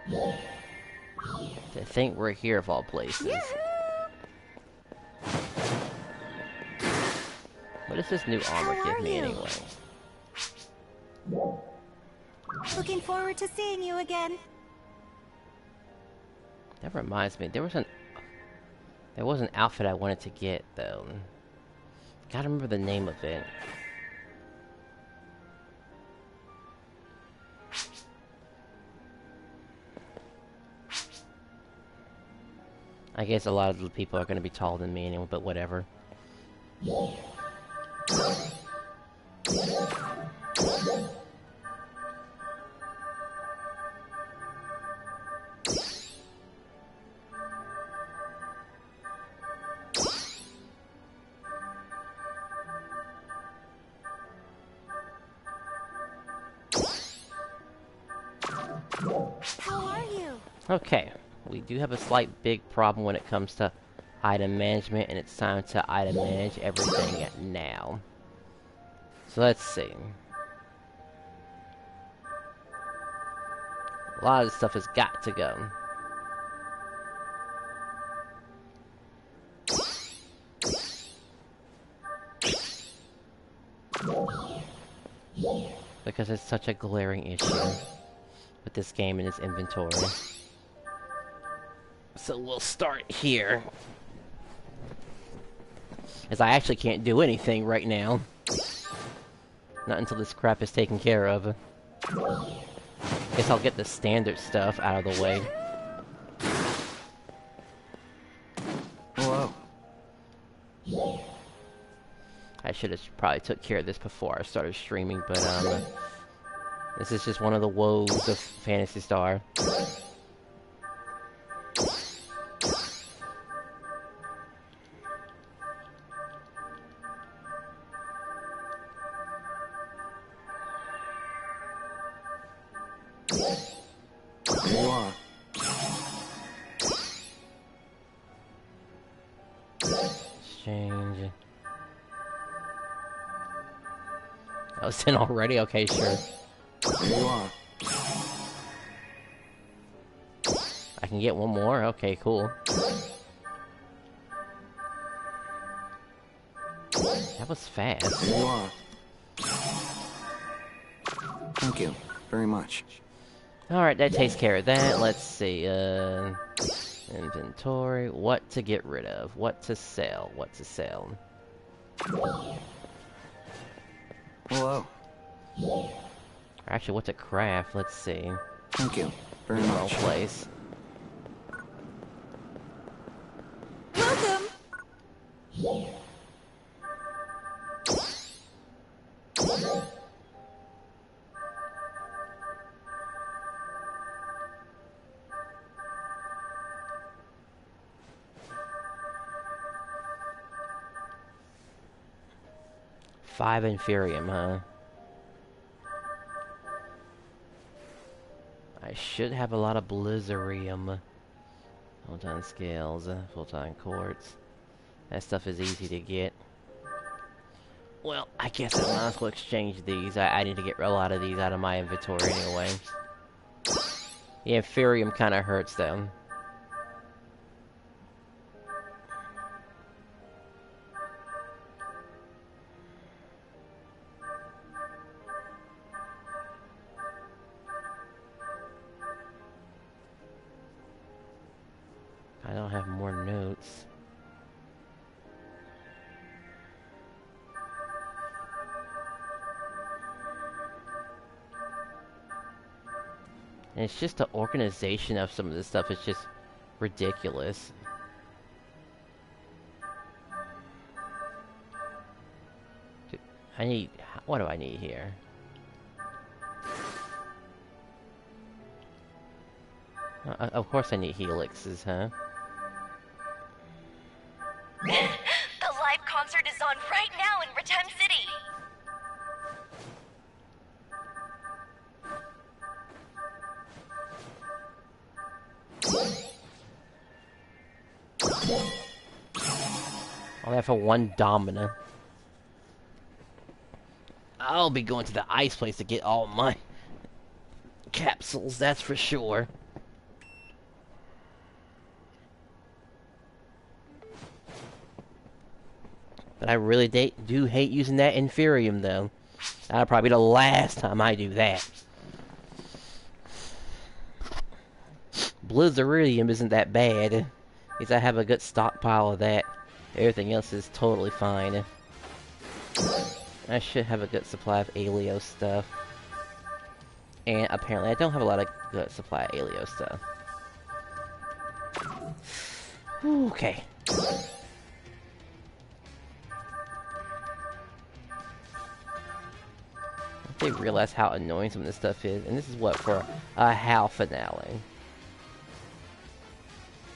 To think we're here of all places. What does this new armor give me anyway? Looking forward to seeing you again. That reminds me, there was an outfit I wanted to get though. Gotta remember the name of it. I guess a lot of the people are gonna be taller than me anyway, but whatever. How are you? Okay, we do have a slight big problem when it comes to item management, and it's time to item manage everything now. So let's see. A lot of this stuff has got to go. Because it's such a glaring issue with this game and its inventory. So we'll start here. As I actually can't do anything right now. Not until this crap is taken care of. Guess I'll get the standard stuff out of the way. Hello. I should have probably took care of this before I started streaming, but this is just one of the woes of Phantasy Star. There you are. Exchange. I was in already? Okay, sure. There you are. I can get one more? Okay, cool. That was fast. There you are. Thank you very much. Alright, that takes care of that. Let's see, inventory. What to get rid of. What to sell. What to sell. Hello. Actually, what to craft. Let's see. Thank you very Wrong much. place. Welcome. Five Inferium, huh? I should have a lot of Blizzarium. Full-time scales, full-time quartz. That stuff is easy to get. Well, I guess I might as well exchange these. I need to get a lot of these out of my inventory anyway. The Inferium kind of hurts though. I don't have more notes. And it's just the organization of some of this stuff is just ridiculous. I need... what do I need here? Of course I need helixes, huh? The live concert is on right now in Ratem City. I'll have for one Domina. I'll be going to the ice place to get all my capsules, that's for sure. But I really do hate using that Inferium, though. That'll probably be the last time I do that. Blizzarium isn't that bad, because I have a good stockpile of that. Everything else is totally fine. I should have a good supply of Alio stuff. And apparently I don't have a lot of good supply of Alio stuff. Okay. They realize how annoying some of this stuff is, and this is what, for a HAL finale.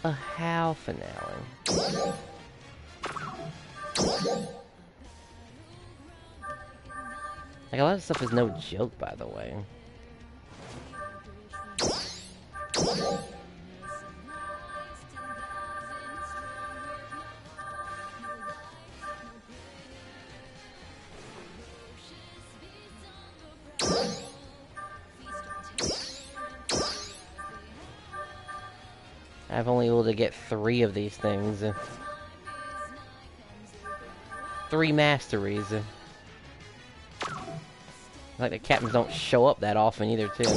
A HAL finale. Like, a lot of stuff is no joke, by the way. I've only able to get 3 of these things. 3 masteries. Like, the captains don't show up that often either, too.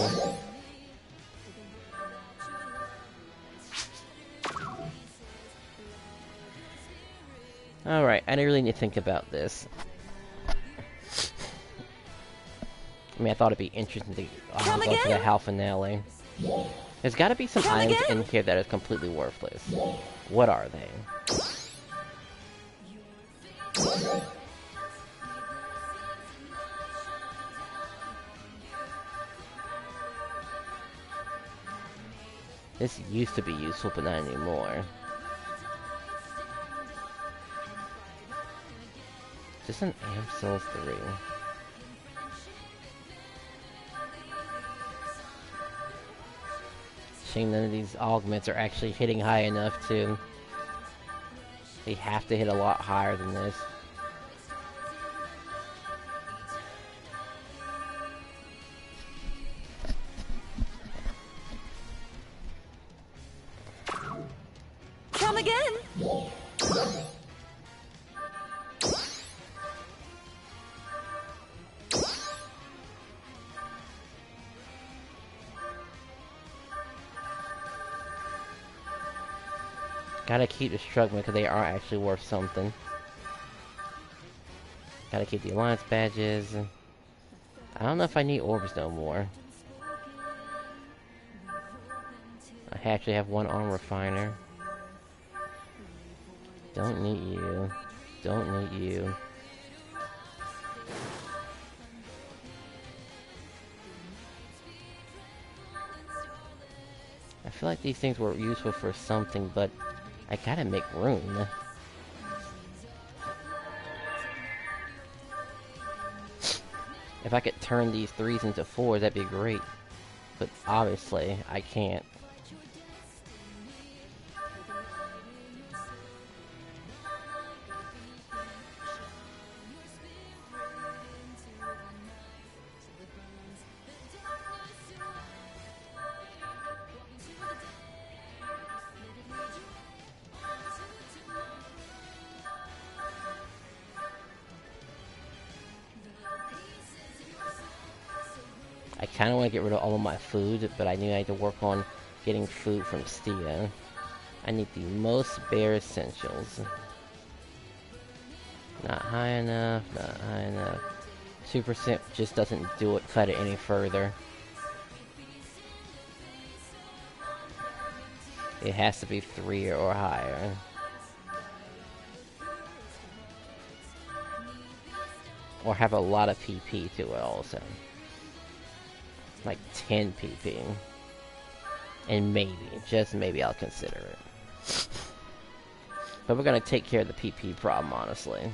Alright, I really need to think about this. I mean, I thought it'd be interesting to go for the HAL finale. There's gotta be some items in here that are completely worthless. What are they? This used to be useful, but not anymore. Just an Amsel 3. Shame none of these augments are actually hitting high enough to... They have to hit a lot higher than this. Come again. Gotta keep the struggling because they are actually worth something. Gotta keep the alliance badges. I don't know if I need orbs no more. I actually have 1 armor refiner. Don't need you. Don't need you. I feel like these things were useful for something, but I gotta make room. If I could turn these 3s into 4s, that'd be great. But obviously, I can't. I kind of want to get rid of all of my food, but I knew I had to work on getting food from Stia. I need the most bare essentials. Not high enough, not high enough. 2% just doesn't do it, cut it any further. It has to be 3 or higher. Or have a lot of PP to it also. Like 10 PP. And maybe, just maybe I'll consider it. But we're gonna take care of the PP problem, honestly.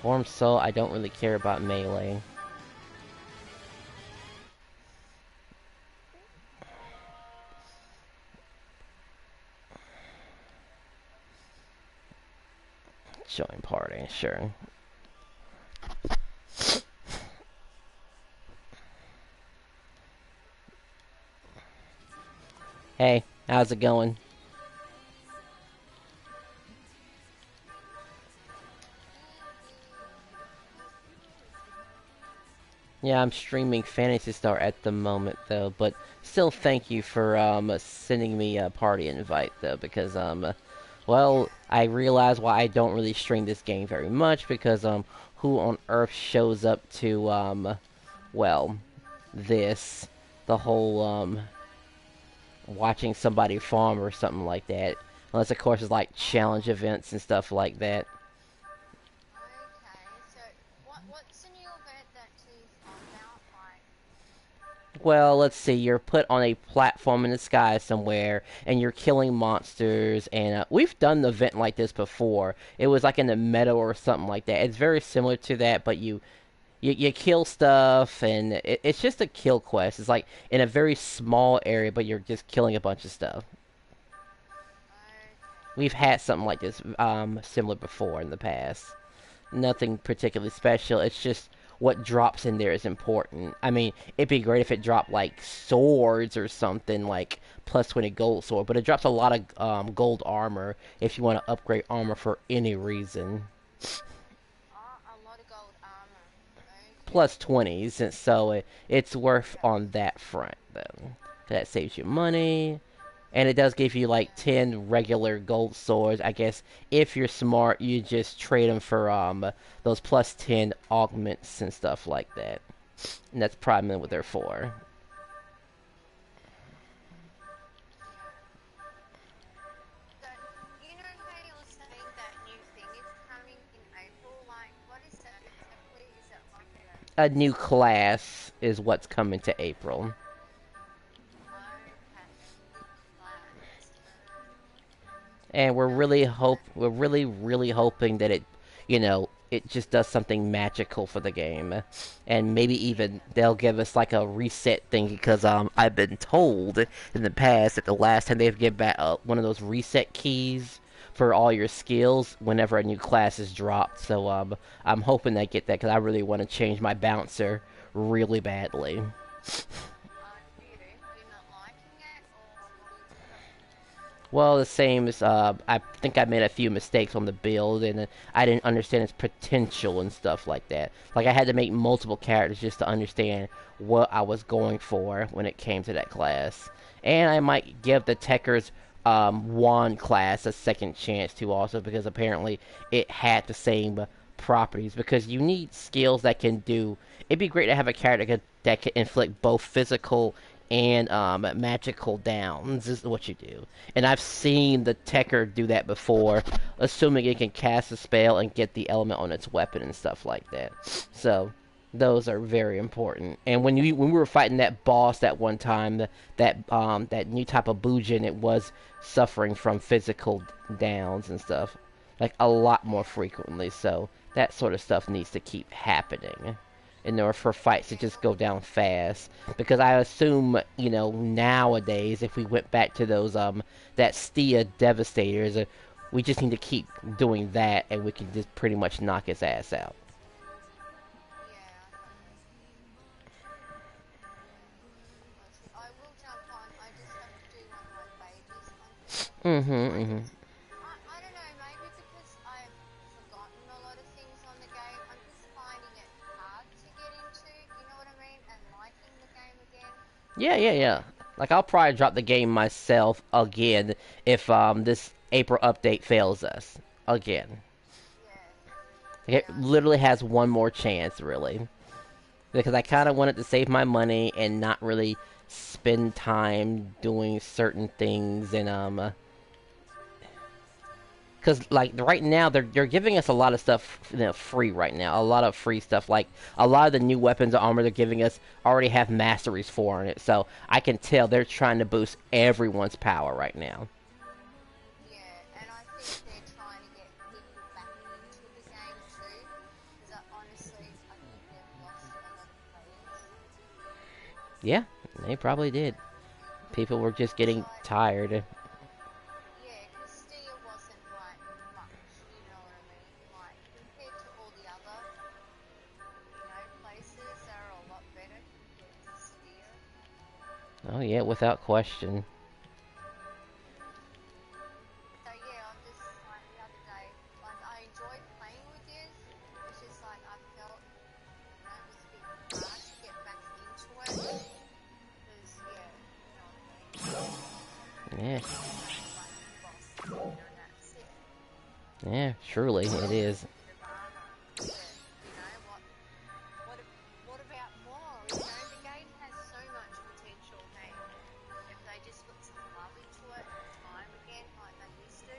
Form Soul, I don't really care about melee. Join party, sure. Hey, How's it going? Yeah, I'm streaming Fantasy Star at the moment though, but still thank you for sending me a party invite though, because well, I realize why I don't really stream this game very much because who on earth shows up to well, this the whole watching somebody farm or something like that. Unless of course it's like challenge events and stuff like that. Okay, so what's the new event that he's on about? Like, Well, let's see. You're put on a platform in the sky somewhere, and you're killing monsters. And we've done an event like this before. It was like in the meadow or something like that. It's very similar to that, but you kill stuff, and it's just a kill quest. It's like in a very small area, but you're just killing a bunch of stuff. okay, We've had something like this similar before in the past. Nothing particularly special. It's just what drops in there is important. I mean, it'd be great if it dropped like swords or something like plus 20 gold sword, but it drops a lot of gold armor if you want to upgrade armor for any reason. a lot of gold armor. Okay, Plus 20s, and so it's worth on that front though. That saves you money. And it does give you like 10 regular gold swords. I guess if you're smart, you just trade them for those plus 10 augments and stuff like that. And that's probably what they're for. so you know how you were saying that new thing is coming in April? Like, what is that exactly? Is it like a A new class is what's coming to April. okay, a new class? And Sounds good. we're really hoping that it just does something magical for the game, and maybe even they'll give us like a reset thing because I've been told in the past that the last time they've given back one of those reset keys for all your skills whenever a new class is dropped. So I'm hoping they get that because I really want to change my bouncer really badly. You're not liking it, or what are you thinking? Well, the same as I think I made a few mistakes on the build, and I didn't understand its potential and stuff like that. Like I had to make multiple characters just to understand what I was going for when it came to that class. And I might give the Techers wand class a second chance too, also because apparently it had the same properties. Because you need skills that can do. It'd be great to have a character that could inflict both physical and magical downs is what you do. And I've seen the Tekker do that before, assuming it can cast a spell and get the element on its weapon and stuff like that. So those are very important. And when we were fighting that boss that one time, that new type of Bujin, it was suffering from physical downs and stuff, like a lot more frequently. So that sort of stuff needs to keep happening in order for fights to just go down fast. Because I assume, nowadays, if we went back to those, that Stia Devastators, we just need to keep doing that, and we can just pretty much knock his ass out. Yeah, I got you. Yeah. I will jump on. I just have to do one of my babies, Mm-hmm, unfortunately. mm-hmm. I don't know, maybe because I've forgotten a lot of things on the game. I'm just finding it hard to get into, you know what I mean? And liking the game again. Yeah, yeah, yeah. Like, I'll probably drop the game myself again if, this April update fails us. Again. Yeah, Like, it yeah, literally has one more chance, really. Because I kind of wanted to save my money and not really spend time doing certain things and because like right now they're giving us a lot of stuff free right now, a lot of free stuff, like a lot of the new weapons and armor they're giving us already have masteries for in it, so I can tell they're trying to boost everyone's power right now. yeah. And I think they're trying to get people back into the game too. Because honestly, I think they've lost a lot of players. Yeah, they probably did. People were just It's getting like, tired. yeah, because Stia wasn't like much, you know what I mean? Like, compared to all the other, places that are a lot better compared to Stia. Oh yeah, without question. Yeah. Like, boss, and that's it. Yeah, surely it is. But, you know, what about more? You know, the game has so much potential, hey? If they just put some love into it and time again, like they used to.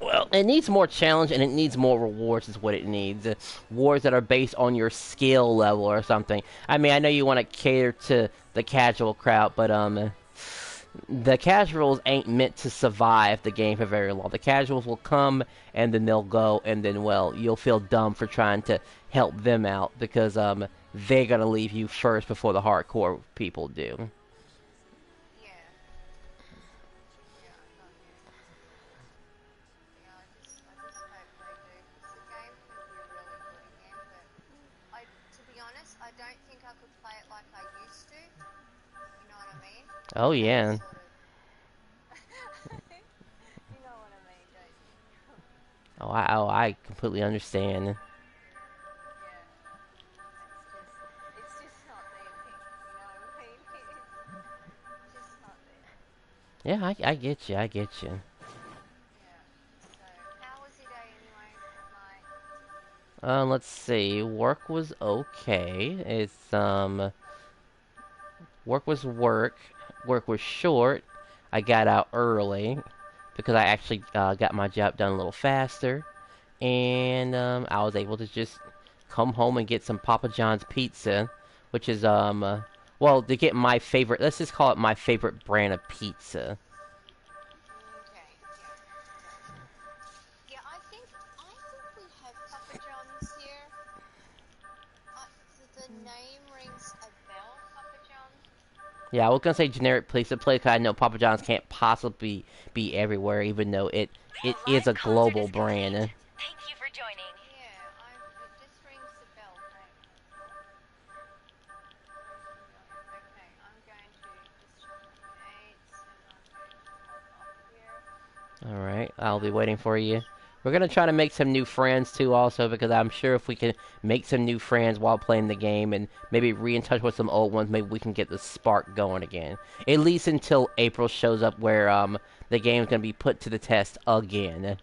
Well, it needs more challenge and it needs more rewards is what it needs. Rewards that are based on your skill level or something. I mean, I know you want to cater to the casual crowd, but the casuals ain't meant to survive the game for very long. The casuals will come and then they'll go and then, well, you'll feel dumb for trying to help them out because they're gonna leave you first before the hardcore people do. Yeah. Yeah, I got you. Yeah, I just hope they do, because the game could be really good again, but to be honest, I don't think I could play it like I used to. You know what I mean? Oh The game yeah. sort of. You know what I mean, don't you? I completely understand. Yeah. It's just not there, Pink. You know what I mean? It's just not there. Yeah, I get you. I get you. Yeah. So, how was your day anyway? Like, Let's see. Work was okay. Work was work. Work was short. I got out early because I actually got my job done a little faster, and I was able to just come home and get some Papa John's pizza, which is well, to get my favorite. Let's just call it my favorite brand of pizza. okay, yeah. Yeah, I think we have Papa John's here. The name rings a bell, Papa John's. Yeah, I was gonna say generic pizza place 'cause I know Papa John's can't possibly be everywhere, even though it The is a live concert global is brand. complete. Thank you for joining. Yeah, it just rings a bell, hey. Okay, I'm going to just check my dates and I'm going to log off here. Alright, I'll be waiting for you. We're gonna try to make some new friends too also because I'm sure if we can make some new friends while playing the game and maybe re-in touch with some old ones, maybe we can get the spark going again. At least until April shows up where the game's gonna be put to the test again. Yeah.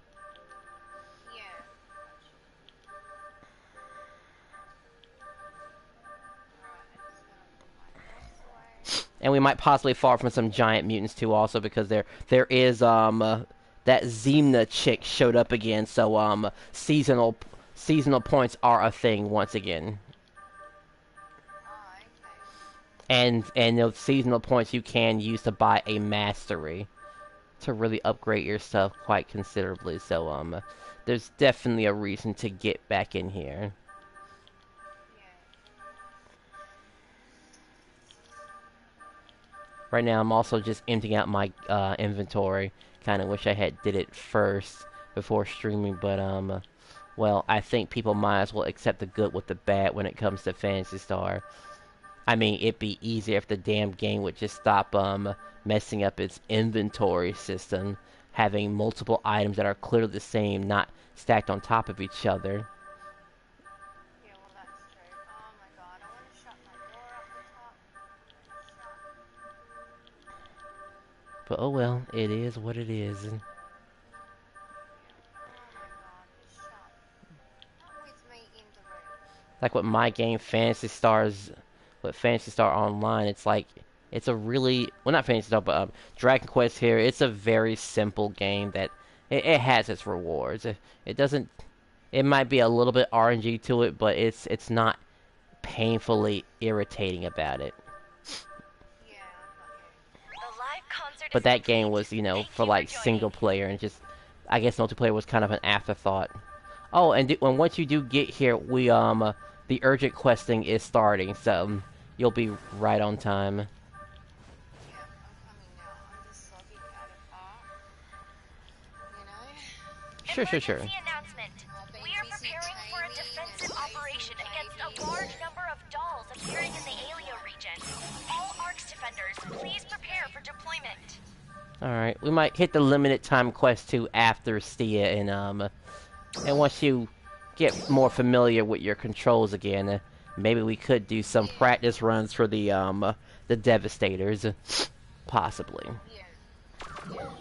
Alright, I just want to put my horse away. And we might possibly fall from some giant mutants too also because there is that Zemna chick showed up again, so seasonal points are a thing once again. Oh, okay. And those seasonal points you can use to buy a mastery to really upgrade your stuff quite considerably. So there's definitely a reason to get back in here. Right now I'm also just emptying out my inventory. Kind of wish I had did it first before streaming, but well, I think people might as well accept the good with the bad when it comes to Phantasy Star. I mean, it'd be easier if the damn game would just stop messing up its inventory system, having multiple items that are clearly the same, not stacked on top of each other. Yeah, well, that's true. Oh my god, I want to shut my door up the top. Shut. But oh well, it is what it is. Oh my god, just shut. Not with me in the room. Like with my game, with Phantasy Star Online, it's like, it's a really, well not Phantasy Star, but Dragon Quest here, it's a very simple game that, it has its rewards. It doesn't, it might be a little bit RNG to it, but it's not painfully irritating about it. Yeah, I got you. The live concert But is that game complete. was, you know, Thank for you like joining. single player and just, I guess multiplayer was kind of an afterthought. Oh, and once you do get here, the urgent questing is starting, so you'll be right on time. Yeah, I'm coming now. I'm just logging out of art. You know? Sure. Emergency announcement. We are preparing for a defensive operation against a large number of dolls appearing in the Alio region. All ARCS defenders, please prepare for deployment. Alright, we might hit the limited time quest too after Stia, and once you get more familiar with your controls again, maybe we could do some practice runs for the Devastators, possibly. Yeah. Yeah.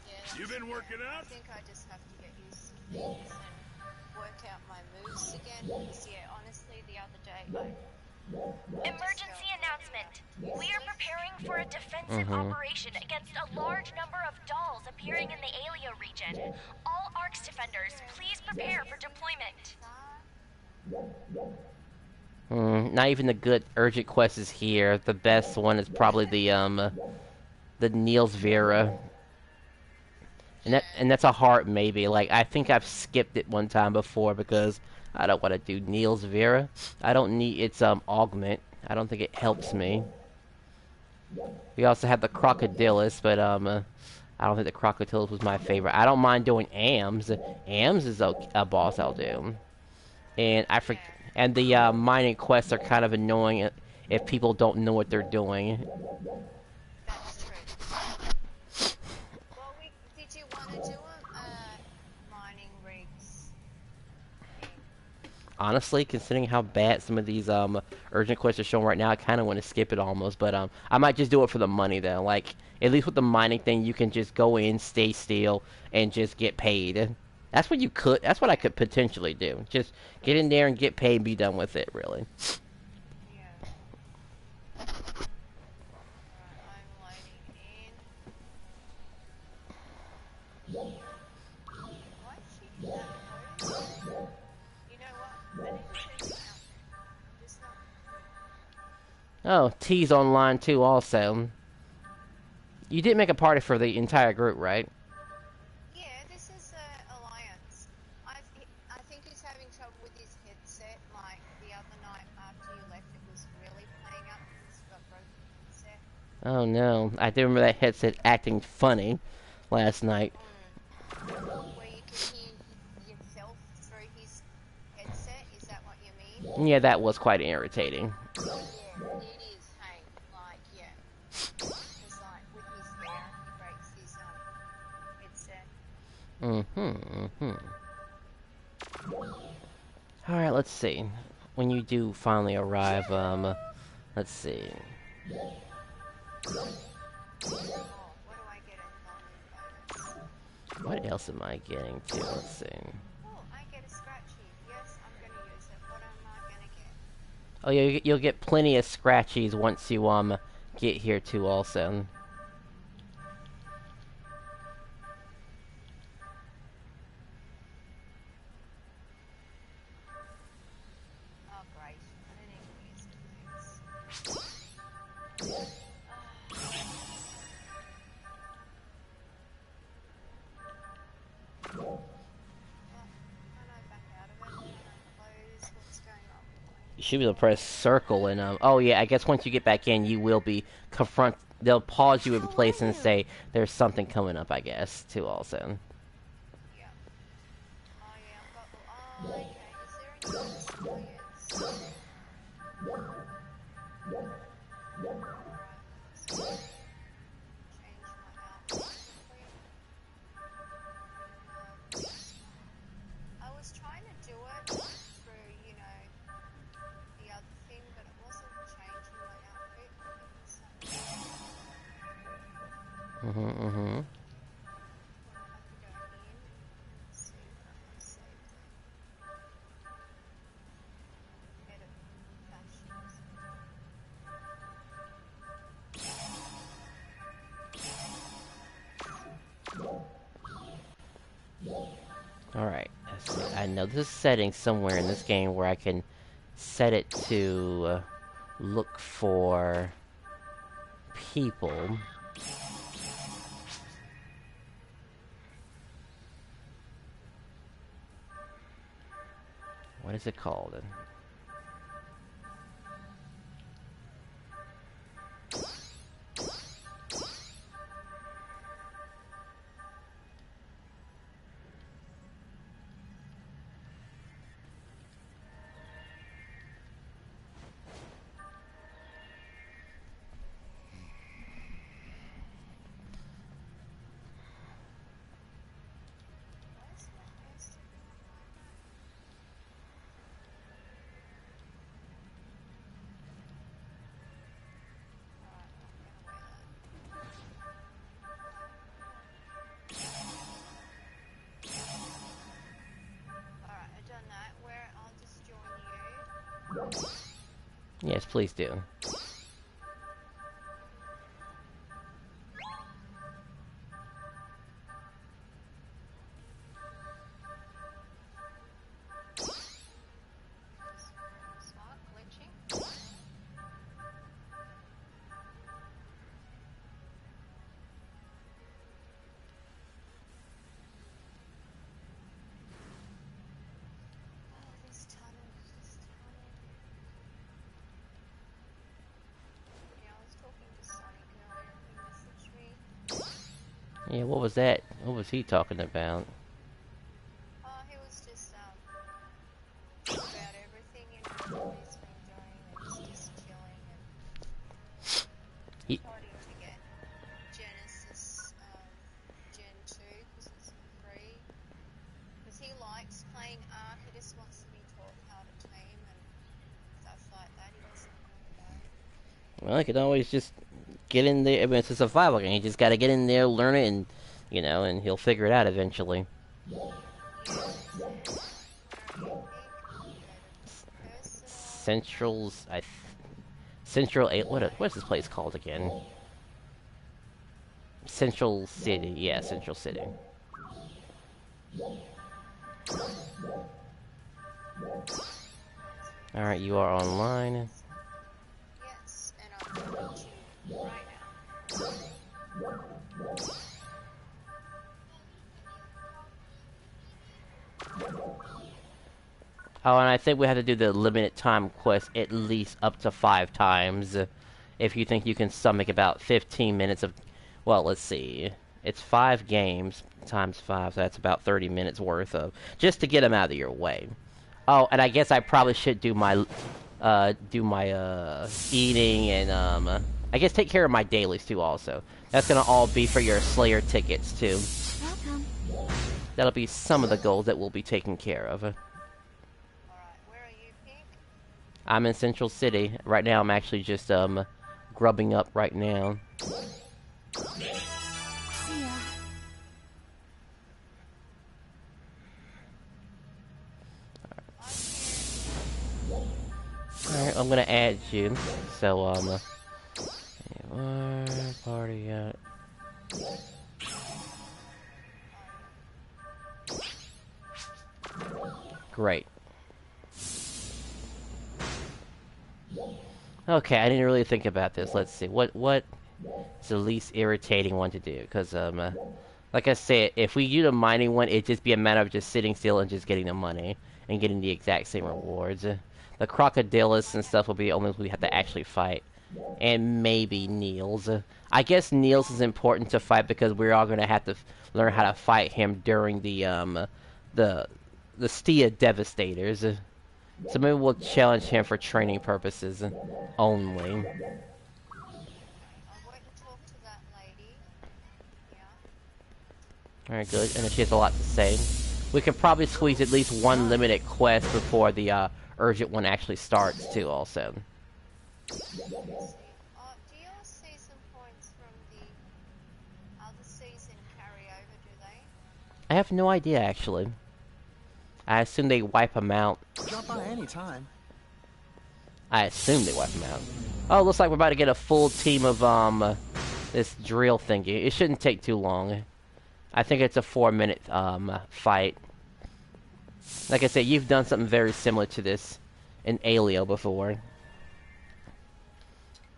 Yeah. You been working I out? think I just have to get used to things and work out my moves again. Because yeah, honestly, the other day I just felt Emergency really announcement. We are useless. preparing for a defensive operation against a large number of dolls appearing in the Alia region. All ARX defenders, please prepare for deployment. Not even the good urgent quest is here. The best one is probably the Niels Vera. And that's a hard maybe. Like, I think I've skipped it one time before because I don't want to do Niels Vera. I don't need its augment. I don't think it helps me. We also have the Crocodilus, but I don't think the Crocodilus was my favorite. I don't mind doing AMS. AMS is a boss I'll do. And and the mining quests are kind of annoying if people don't know what they're doing. That's true. Well, did you want to do a mining rigs thing? Honestly, considering how bad some of these urgent quests are showing right now, I kind of want to skip it almost. But I might just do it for the money though. Like, at least with the mining thing, you can just go in, stay still, and just get paid. That's what you could. That's what I could potentially do. Just get in there and get paid, and be done with it. Really. Yeah. Alright, I'm loading in. Why is she in that pose? You know what? I need to change my outfit. Just not. Oh, T's online too. Also, you did make a party for the entire group, right? Yeah, this is Alliance. I think he's having trouble with his headset. Like the other night after you left, it was really playing up because he's got broken headset. Oh no, I do remember that headset acting funny last night. Where you can hear yourself through his headset. Is that what you mean? Yeah, that was quite irritating. Yeah, it is. Hey, like yeah, because like with his hair, he breaks his headset. All right, let's see. When you do finally arrive, let's see. Oh, what do I get in bonus? What else am I getting to? Let's see. Oh, I get a scratchy. Yes, I'm gonna use it. What am I gonna get? Oh yeah, you'll get plenty of scratchies once you get here too. Also. Oh, great. I didn't even use it. Thanks. Oh, can I back out of it? Can I close? What's going on? You should be able to press circle and oh yeah, I guess once you get back in, you will be confront. They'll pause you in place and say there's something coming up. I guess too. Also. Yeah. Oh, yeah, I've got. Oh, okay. Is there any other spoilers? Alright. Change my outfit quickly. I was trying to do it through, you know, the other thing, but it wasn't changing my outfit. I have to go in and see if I can save it. Edit fashions. All right. Let's see. I know there's a setting somewhere in this game where I can set it to look for people. What is it called? Why is my hair sticking up like Yes, please do. Smart glitching. Oh, this tunnel, this tunnel. Yeah, I was talking to Sonic earlier. He messaged me. Yeah, what was that? What was he talking about? He was just about everything and what he's been doing and just chilling and He, starting to get Genesis Gen 2 because it's free. Because he likes playing Ark, he just wants to be taught how to tame and stuff like that. He doesn't really know. well, I could always just get in there. I mean, it's a survival game. You just gotta get in there, learn it, and, you know, and he'll figure it out eventually. Central's, Central 8, what's this place called again? Central City, yeah, Central City. Alright, you are online. Yes, and I'm going to right now. Oh, and I think we have to do the limited time quest at least up to 5 times. If you think you can stomach about 15 minutes of... Well, let's see. It's 5 games times 5, so that's about 30 minutes worth of... Just to get them out of your way. Oh, and I guess I probably should do my... eating and, I guess take care of my dailies, too, also. That's gonna all be for your Slayer tickets, too. Welcome. That'll be some of the goals that we'll be taking care of. I'm in Central City. Right now, I'm actually just, grubbing up right now. See ya. Alright, I'm gonna add you. So, you are party out. Great. Okay, I didn't really think about this. Let's see. What is the least irritating one to do? Because, like I said, if we do the mining one, it'd just be a matter of just sitting still and just getting the money and getting the exact same rewards. The crocodilus and stuff will be the only ones we have to actually fight. And maybe Niels. I guess Niels is important to fight because we're all going to have to learn how to fight him during the Stia Devastators. So maybe we'll challenge him for training purposes only. I'll wait and talk to that lady. Yeah. Alright, good. And if she has a lot to say. We can probably squeeze at least one limited quest before the urgent one actually starts, too, also. Do you all see some points from the other season carry over, do they? I have no idea, actually. I assume they wipe them out. Drop by any time. I assume they wipe them out. Oh, looks like we're about to get a full team of, this drill thingy. It shouldn't take too long. I think it's a 4-minute, fight. Like I said, you've done something very similar to this in Alio before.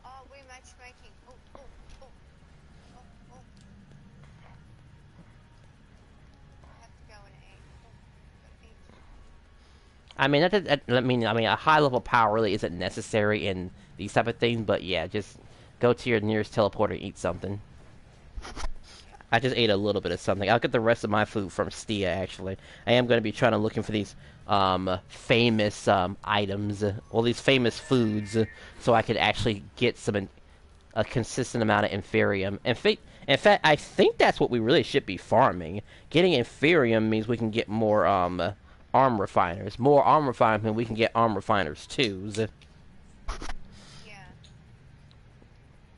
Oh, we're matchmaking. Oh. I have to go and eat. I mean, I mean, a high level power really isn't necessary in these type of things, but yeah, just go to your nearest teleporter and eat something. I just ate a little bit of something. I'll get the rest of my food from Stia, actually. I am going to be trying to looking for these, famous, items, well, these famous foods, so I could actually get a consistent amount of Inferium. In fact, I think that's what we really should be farming. Getting Inferium means we can get more, arm refiners. More arm refiners mean we can get arm refiners, too.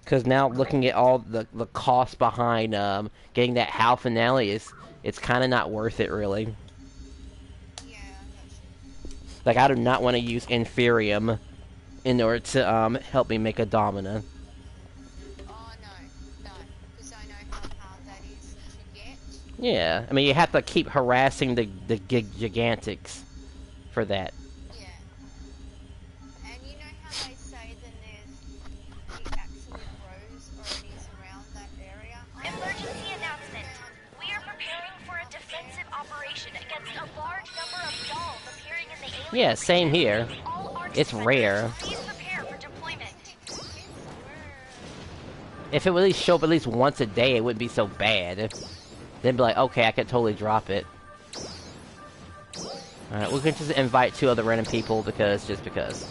Because now looking at all the cost behind getting that HAL finale it's kind of not worth it, really. Yeah, Like, I do not want to use Inferium in order to help me make a Domina. Oh no, because I know how hard that is to get. Yeah, I mean, you have to keep harassing the Gigantics for that. Yeah. And you know how they say then it actually grows or it is around that area? Emergency announcement. Found We are preparing for a defensive operation against a large number of dolls appearing in the alien Yeah, same here. region. All Arch It's defenders, rare. please prepare for deployment. If it would at least show up at least once a day, it wouldn't be so bad. Then be like, okay, I could totally drop it. Alright, we can just invite 2 other random people because, just because.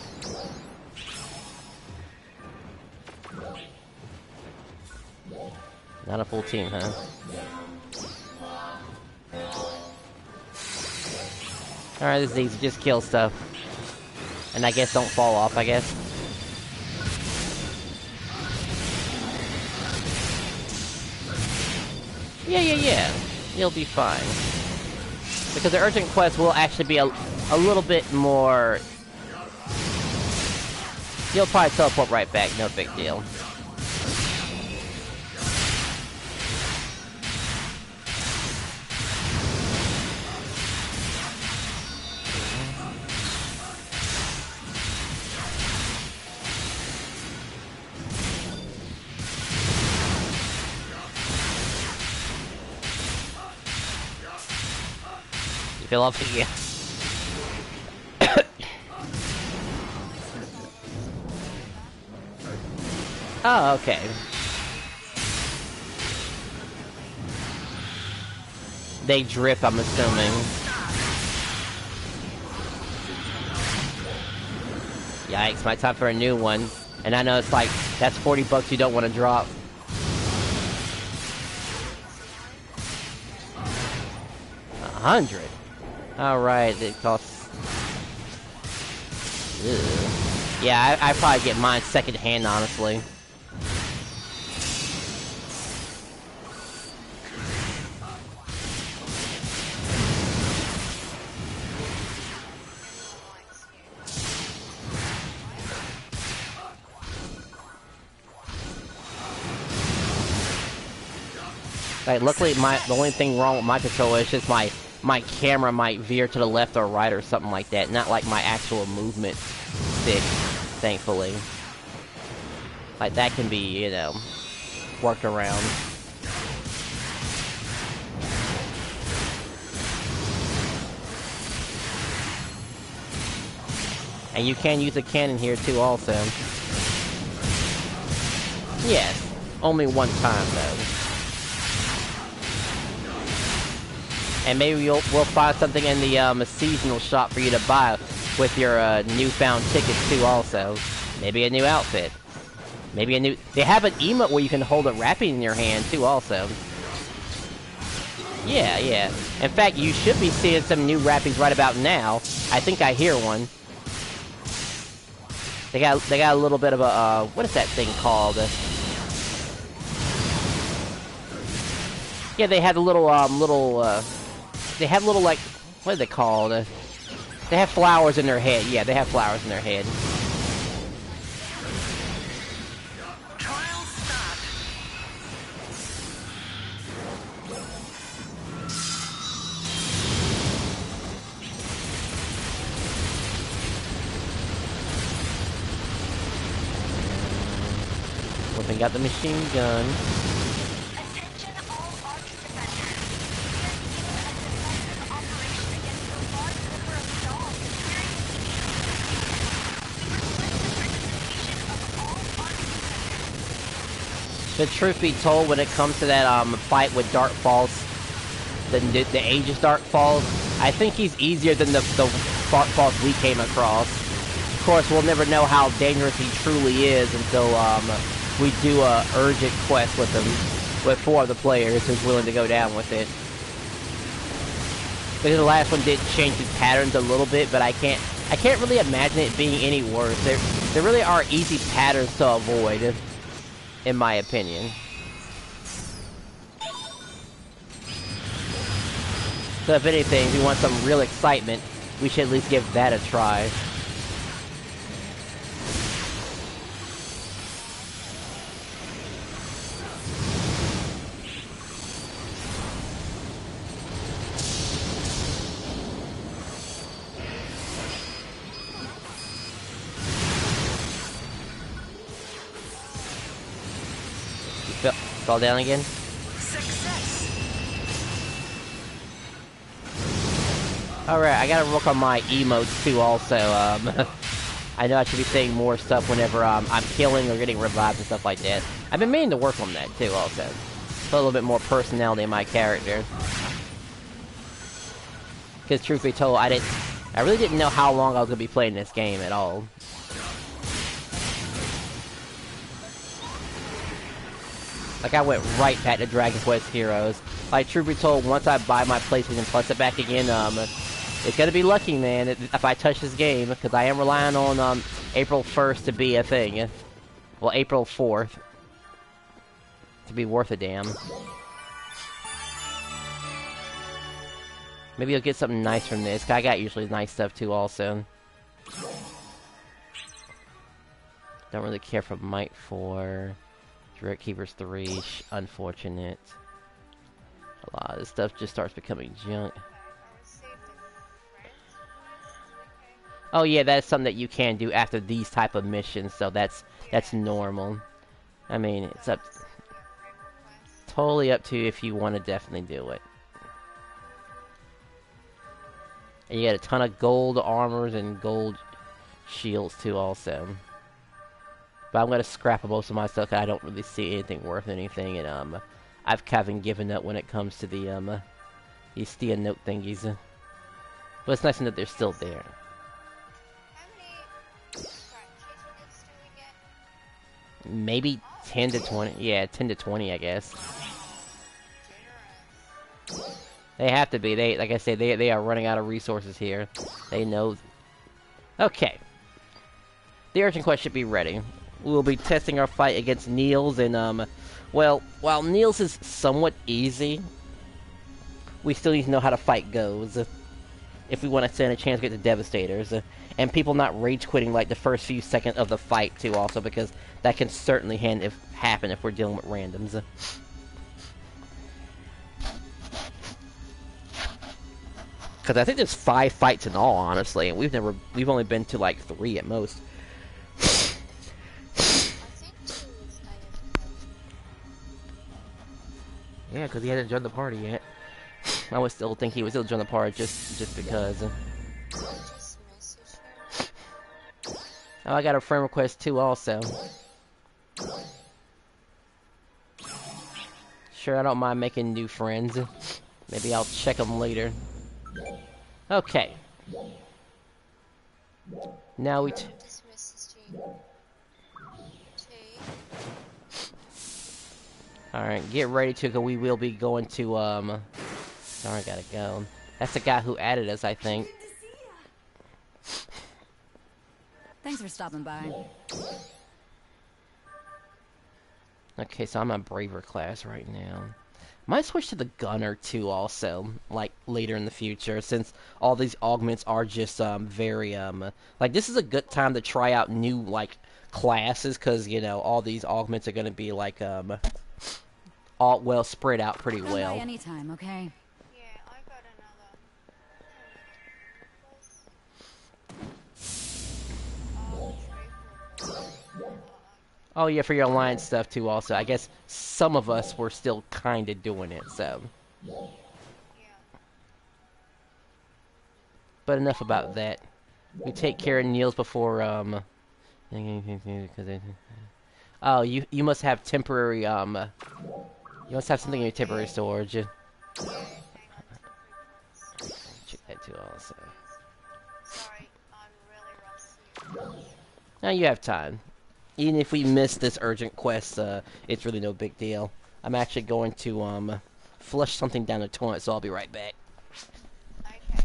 Not a full team, huh? Alright, this is easy. Just kill stuff. And I guess don't fall off, I guess. Yeah. You'll be fine. Because the urgent quest will actually be a little bit more... You'll probably teleport right back, no big deal. Fill up here. Oh, okay. They drip, I'm assuming. Yikes, my time for a new one. And I know it's like, that's 40 bucks you don't want to drop. $100. Alright, it costs... Ugh. Yeah, I probably get mine second hand, honestly. Like, luckily, the only thing wrong with my controller is just my camera might veer to the left or right or something like that, not like my actual movement stick, thankfully. Like, that can be, you know, worked around. And you can use a cannon here, too, also. Yes, only one time, though. And maybe we'll find something in the seasonal shop for you to buy with your newfound tickets too. Also, maybe a new outfit, maybe a new. They have an emote where you can hold a wrapping in your hand too. Also, yeah. In fact, you should be seeing some new wrappings right about now. I think I hear one. They got a little bit of a what is that thing called? Yeah, they had a little they have little, like, what are they called? They have flowers in their head. Yeah, they have flowers in their head. Trial start. Well, they got the machine gun. Attention all Arch defenders. We are beginning a defensive operation against a large number of dolls appearing in the alien region. We request the participation of all Arch defenders. The truth be told, when it comes to that fight with Dark Falls, the Aegis Dark Falls, I think he's easier than the Dark Falls we came across. Of course, we'll never know how dangerous he truly is until we do a urgent quest with him, with 4 of the players who's willing to go down with it. Because the last one did change his patterns a little bit, but I can't really imagine it being any worse. There really are easy patterns to avoid, in my opinion. So if anything, if you want some real excitement, we should at least give that a try. Fall down again? Success! Alright, I gotta work on my emotes too also. I know I should be saying more stuff whenever I'm killing or getting revived and stuff like that. I've been meaning to work on that too also. Put a little bit more personality in my character. Because truth be told, I really didn't know how long I was gonna be playing this game at all. Like, I went right back to Dragon Quest Heroes. Like, truth be told, once I buy my PlayStation Plus it back again, it's gonna be lucky, man, if I touch this game, because I am relying on, April 1st to be a thing. Well, April 4th. To be worth a damn. Maybe you'll get something nice from this, 'cause I got usually nice stuff, too, also. Don't really care for Might 4. Direct Keepers 3, unfortunate. A lot of this stuff just starts becoming junk. Oh yeah, that's something that you can do after these type of missions, so that's normal. I mean, it's totally up to you if you want to definitely do it. And you get a ton of gold armors and gold shields too also. But I'm gonna scrap most of my stuff 'cause I don't really see anything worth anything, and I've kind of given up when it comes to the these steel note thingies. But it's nice to know that they're still there. How many scratches do we get? Maybe 10 to 20. Yeah, 10 to 20, I guess. Generous. They have to be. Like I said, they are running out of resources here. They know. Okay. The urgent quest should be ready. We will be testing our fight against Niels, and well, while Niels is somewhat easy, we still need to know how the fight goes if we want to stand a chance to get the Devastators, and people not rage quitting like the first few seconds of the fight too, also, because that can certainly happen if we're dealing with randoms. Because I think there's 5 fights in all, honestly, and we've only been to like 3 at most. Yeah, because he hasn't joined the party yet. I would still think he would still join the party just because. Oh, I got a friend request too also. Sure, I don't mind making new friends. Maybe I'll check them later. Okay. Now we Alright, get ready to go. We will be going to, Sorry, I gotta go. That's the guy who added us, I think. Thanks for stopping by. Okay, so I'm a Braver class right now. Might switch to the Gunner, too, also. Like, later in the future, since all these augments are just, very, Like, this is a good time to try out new, like, classes, because, you know, all these augments are gonna be, like, all well spread out pretty Come well. by anytime, okay? Yeah, I got another. Oh yeah, for your alliance stuff too also. I guess some of us were still kinda doing it, so. Yeah. But enough about that. We take care of Niels before Oh, you must have temporary you must have something in your temporary storage. Check that too also. Sorry, I'm really rusty. Now you have time. Even if we miss this urgent quest, it's really no big deal. I'm actually going to flush something down the toilet, so I'll be right back. Okay.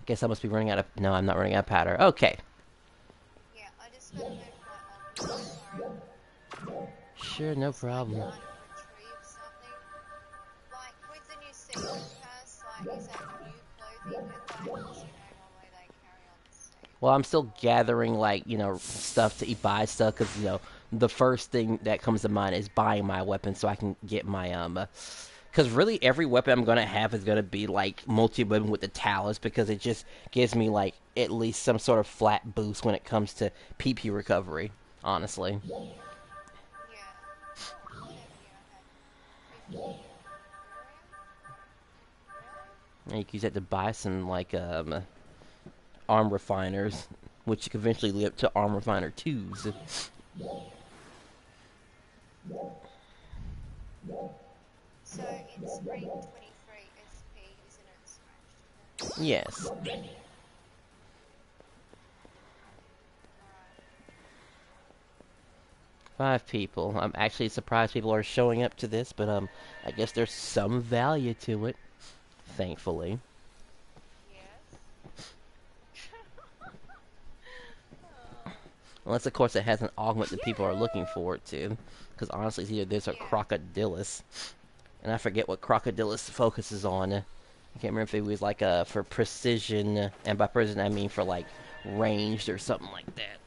Guess I must be running out of... No, I'm not running out of powder. Okay. Yeah, I just gotta move my sorry. Sure, no problem. Trying to retrieve something. Like, with the new season pass, like, is that new clothing and items, normally they carry on the same? Well, I'm still gathering, like, stuff to buy stuff, because, the first thing that comes to mind is buying my weapon so I can get my, because really every weapon I'm going to have is going to be, like, multi-weapon with the talus, because it just gives me, like, at least some sort of flat boost when it comes to PP recovery, honestly. Yeah. Oh, 70 I had 50 And you can use that to buy some, like, arm refiners, which can eventually lead up to arm refiner 2s. So it's Spring 23 SP, isn't it? Scratched. Yes. Alright. 5 people. I'm actually surprised people are showing up to this, but I guess there's some value to it, thankfully. Yes. Unless, of course, it has an augment that people are looking forward to. Because honestly, it's either this or Yeah. Crocodilus. And I forget what Crocodilus focuses on. I can't remember if it was like for precision, and by precision I mean for like ranged or something like that.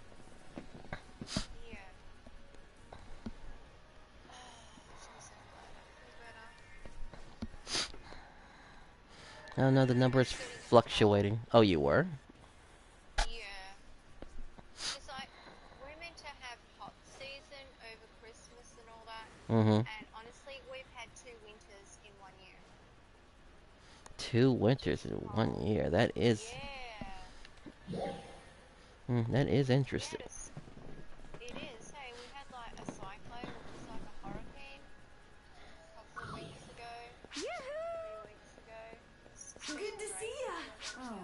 Yeah. Jeez, I feel better. I don't know, the number is fluctuating. Oh, you were? Yeah. It's like, we're meant to have hot season over Christmas and all that. Mm-hmm. And honestly, we've had 2 winters in 1 year. 2 winters in 1 year. That is... Yeah. that is interesting. Yes. It is. Hey, we had like a cyclone, which is like a hurricane, a couple of weeks ago. 3 weeks ago. Good to see ya. Oh,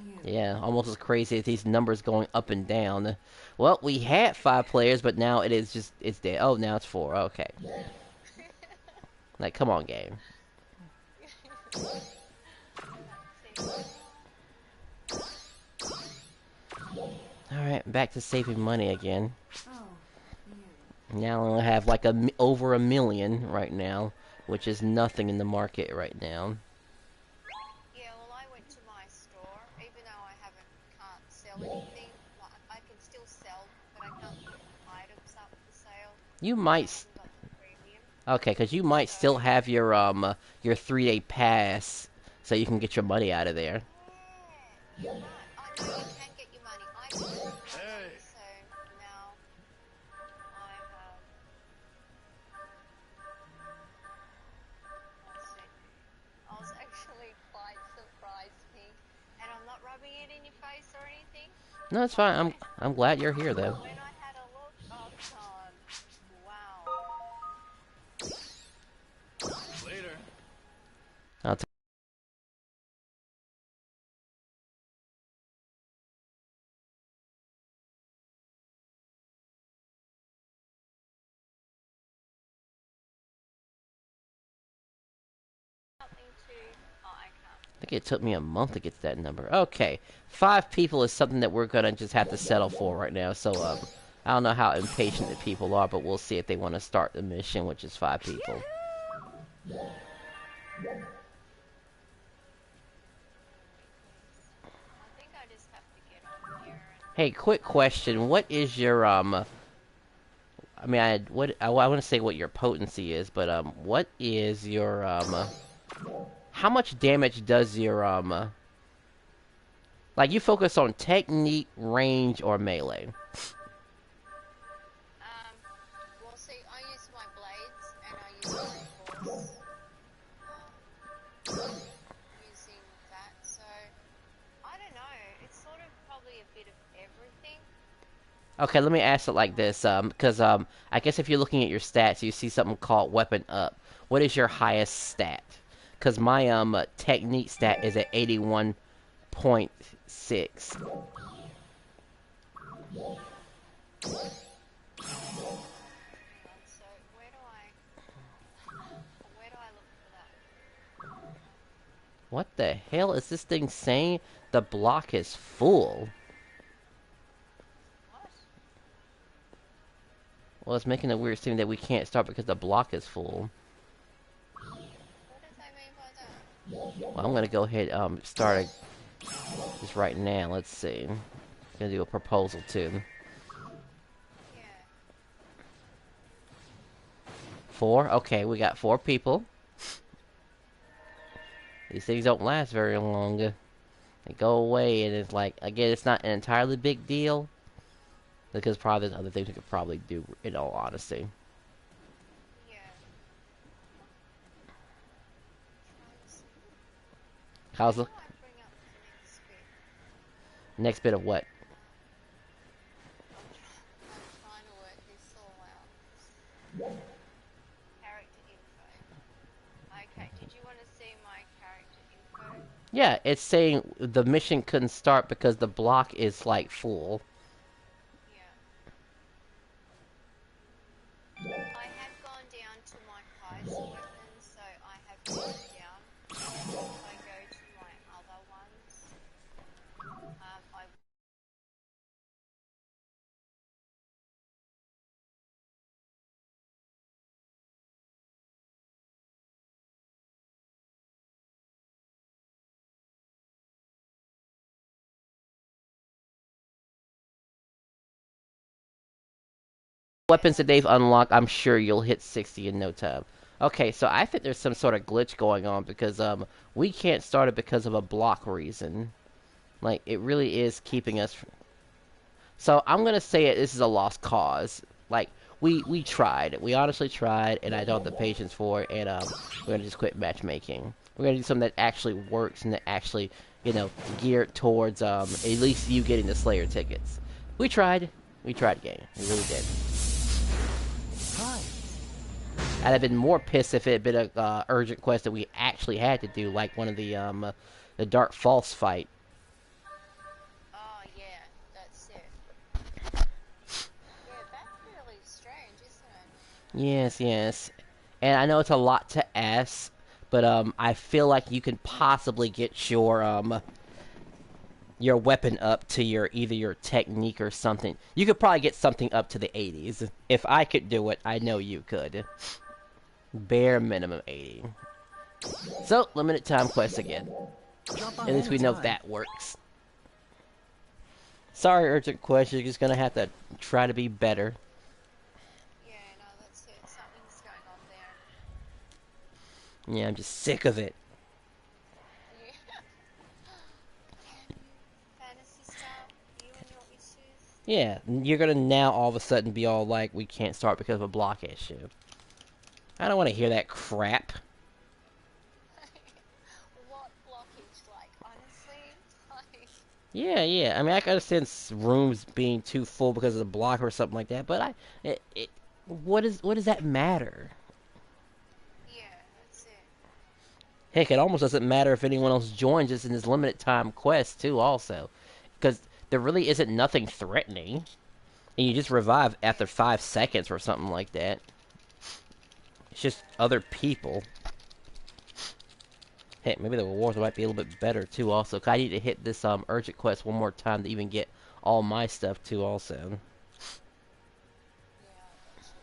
you. Yeah, almost as crazy as these numbers going up and down. Well, we had 5 players, but now it's dead. Oh, now it's 4. Okay. Like, come on, game. Alright, back to saving money again. Oh, Now I have like over a million right now, which is nothing in the market right now. Yeah, well, I went to my store, even though I can't sell anything. Like, I can still sell, but I can't put items up for sale. You might, Items like the premium. okay, because you might still have your 3-day pass, so you can get your money out of there. Yeah, right. I know you can get your money. I can get my money, so now I have. Let's see. I was actually quite surprised me, and I'm not rubbing it in your face or anything. No, it's fine. I'm glad you're here though. When I had a look, oh god, wow. Later. I'll Something to. Oh, I can't. I think it took me a month to get to that number. Okay, 5 people is something that we're gonna just have to settle for right now. So I don't know how impatient the people are, but we'll see if they want to start the mission, which is 5 people. I think I just have to get on here and. Hey, quick question. What is your I mean, I want to say what your potency is, but what is your how much damage does your like you focus on technique, range, or melee? Well, see, I use my blades and I use my force. Using that, so I don't know. It's sort of probably a bit of everything. Okay, let me ask it like this, because I guess if you're looking at your stats, you see something called weapon up. What is your highest stat? Because my technique stat is at 81.6. Hang on, so where do I look for that? What the hell is this thing saying? The block is full. What? Well, it's making a weird statement that we can't start because the block is full. What does that mean by that? Well, I'm gonna go ahead start just right now. Let's see. Gonna do a proposal too. Yeah. 4. Okay, we got 4 people. These things don't last very long. They go away, and it's like, again, it's not an entirely big deal. Because probably there's other things we could probably do, in all honesty. Yeah. Trying to see. How's the How do I bring up the next bit? next bit of what? I'm trying to work this all out. Character info. Okay, did you want to see my character info? Yeah, it's saying the mission couldn't start because the block is, like, full. Yeah. I have gone down to my highest weapons, so I have gone down. If I go to my other ones, I Weapons that they've unlocked, I'm sure you'll hit 60 in no time. Okay, so I think there's some sort of glitch going on because we can't start it because of a block reason. Like, it really is keeping us from... So I'm gonna say this is a lost cause. Like, we tried. We honestly tried, and I don't have the patience for it, and we're gonna just quit matchmaking. We're gonna do something that actually works and that actually, you know, geared towards at least you getting the Slayer tickets. We tried. We tried again. We really did. I'd have been more pissed if it had been a urgent quest that we actually had to do, like one of the Dark False fight. oh yeah, that's it. Yeah, that's really strange, isn't it? Yes, yes. And I know it's a lot to ask, but I feel like you can possibly get your weapon up to either your technique or something. You could probably get something up to the 80s. If I could do it, I know you could. Bare minimum 80. So, limited time quest again. At least we know that works. Sorry, urgent quest, you're just gonna have to try to be better. Yeah, no, that's it. Something's going on there. Yeah, I'm just sick of it. Yeah. Fantasy stuff, you and your issues. Yeah, you're gonna now all of a sudden be all like, we can't start because of a block issue. I don't want to hear that crap. What blockage, like, honestly? Like, Yeah, yeah. I mean, I can understand rooms being too full because of the block or something like that, but what does that matter? yeah, that's it. Heck, it almost doesn't matter if anyone else joins us in this limited time quest too, also, because there really isn't nothing threatening, and you just revive after 5 seconds or something like that. It's just other people. Heck, maybe the rewards might be a little bit better too, also. 'Cause I need to hit this urgent quest one more time to even get all my stuff too, also. Yeah, that's it.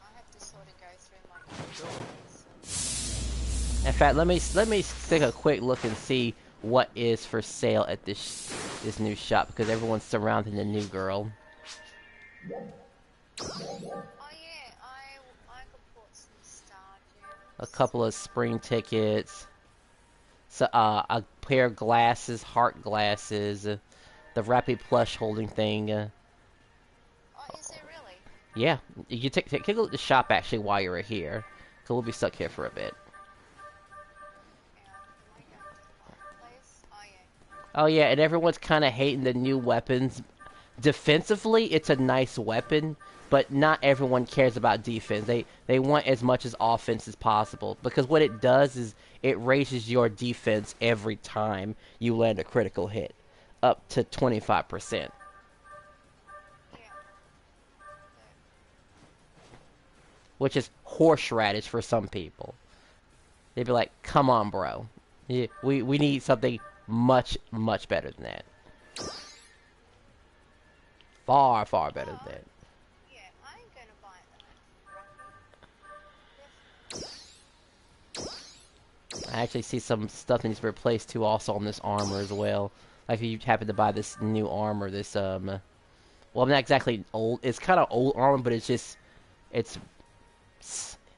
I have to sort of go through my characters. In fact, let me take a quick look and see what is for sale at this new shop because everyone's surrounding the new girl. Oh yeah, I could bought some star A gems. couple of spring tickets, so a pair of glasses, heart glasses, the Rappy plush holding thing. Oh, is it really? Yeah, you take a look at the shop actually while you're here, cause we'll be stuck here for a bit. Am I going to the right place? Oh yeah. Oh yeah, and everyone's kind of hating the new weapons. Defensively, it's a nice weapon, but not everyone cares about defense. They want as much as offense as possible because what it does is it raises your defense every time you land a critical hit, up to 25%. Yeah. Which is horseradish for some people. They'd be like, "Come on, bro." Yeah, we need something much better than that. Far better than that. Yeah, I ain't gonna buy that. I actually see some stuff that needs to be replaced too, also on this armor as well. Like if you happen to buy this new armor, this well, not exactly old. It's kind of old armor, but it's just it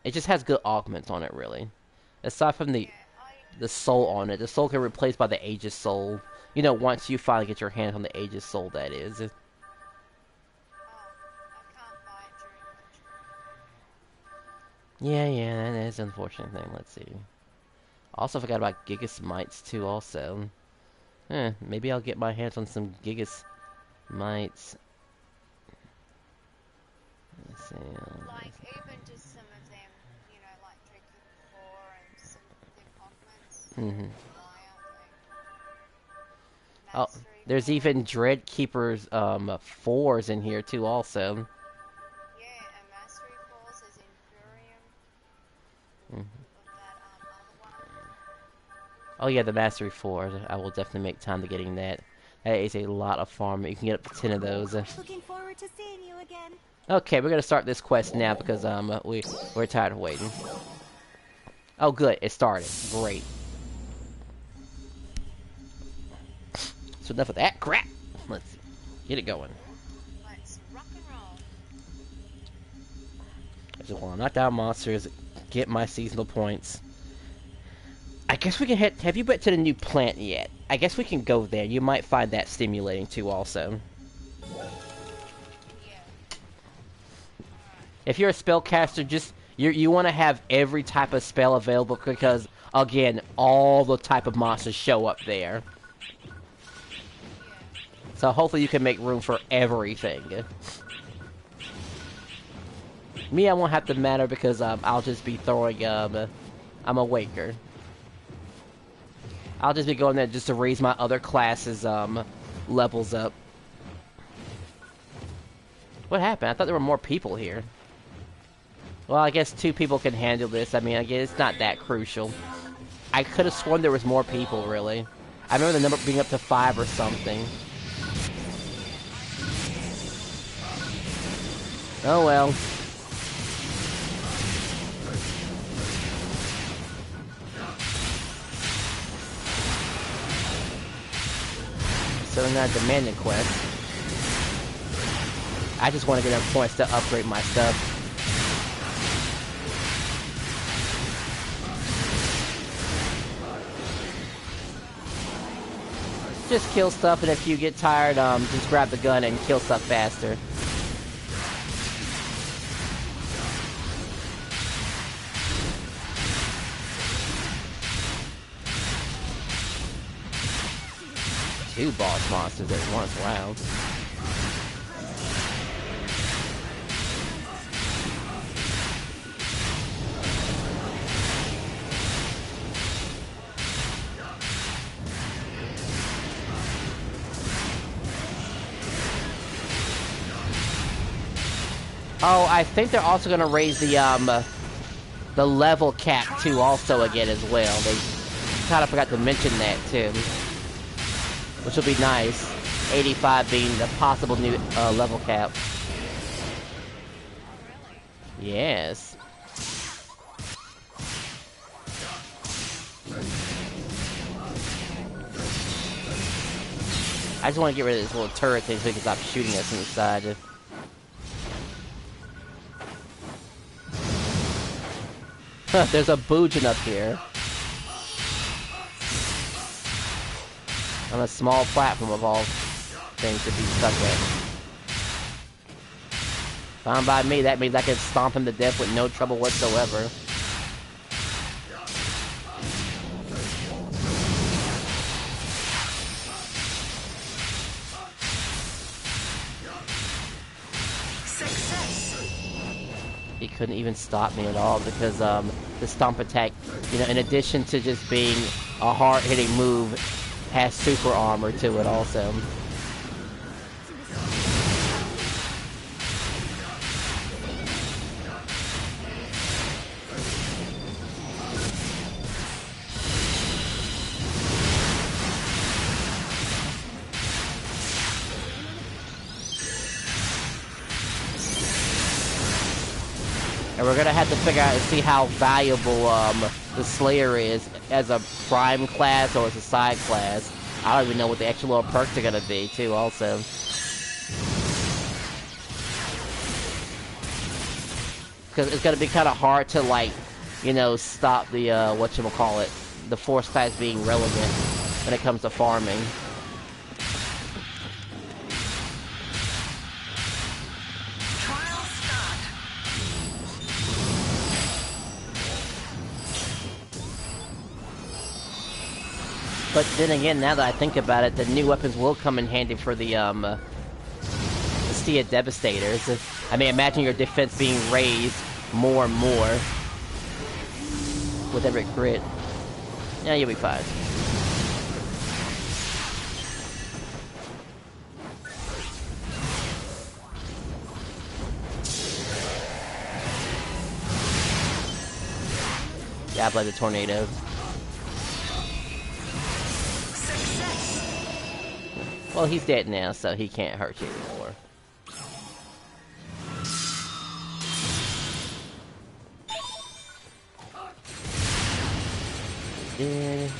just has good augments on it, really. Aside from the soul on it, the soul can be replaced by the Aegis soul. You know, once you finally get your hands on the Aegis soul, that is. I can't buy it during winter. Yeah, that is an unfortunate thing. Let's see. Also forgot about Gigasmites too. Also, maybe I'll get my hands on some Gigasmites. Let's see. Like, even just some of them, you know, like Tricky 4 and some of them augments. Mm-hmm. Oh, Mastery there's 4. even Dread Keepers 4s in here too. Also. Yeah, and Mastery 4s is Imperium. Mm-hmm. Of that other one. Oh yeah, the Mastery 4. I will definitely make time to getting that. That is a lot of farm. You can get up to 10 of those. Looking forward to seeing you again. Okay, we're gonna start this quest now because we're tired of waiting. Oh good, it started. Great. So enough of that crap. Let's get it going. Let's rock and roll. I just want to knock down monsters, get my seasonal points. I guess we can head. Have you been to the new plant yet? I guess we can go there. You might find that stimulating too, also. Yeah. If you're a spellcaster, just you want to have every type of spell available because again, all the type of monsters show up there. So hopefully you can make room for everything. Me, I won't have to matter because I'll just be throwing I'm a waker. I'll just be going there just to raise my other classes levels up. What happened? I thought there were more people here. Well, I guess 2 people can handle this. I mean, I guess it's not that crucial. I could have sworn there was more people, really. I remember the number being up to 5 or something. Oh well. So not a demanding quest. I just want to get enough points to upgrade my stuff. Just kill stuff, and if you get tired, just grab the gun and kill stuff faster. Two boss monsters at once, wow. Oh, I think they're also gonna raise the level cap too, also again as well. They kind of forgot to mention that too, which will be nice. 85 being the possible new level cap. Yes. I just want to get rid of this little turret thing so he can stop shooting us from the side. There's a boojin up here. On a small platform of all things to be stuck at. Fine by me, that means I can stomp him to death with no trouble whatsoever. He couldn't even stop me at all because the stomp attack, you know, in addition to just being a hard-hitting move, has super armor to it also. And we're gonna have to figure out and see how valuable the Slayer is as a prime class or as a side class. I don't even know what the actual little perks are gonna be too. Also, because it's gonna be kind of hard to like, you know, stop the whatchamacallit, the force class being relevant when it comes to farming. But then again, now that I think about it, the new weapons will come in handy for the Sea of Devastators. I mean, imagine your defense being raised more and more with every crit. Yeah, you'll be fine. Yeah, I blame the tornado. Well, he's dead now, so he can't hurt you anymore. Dead.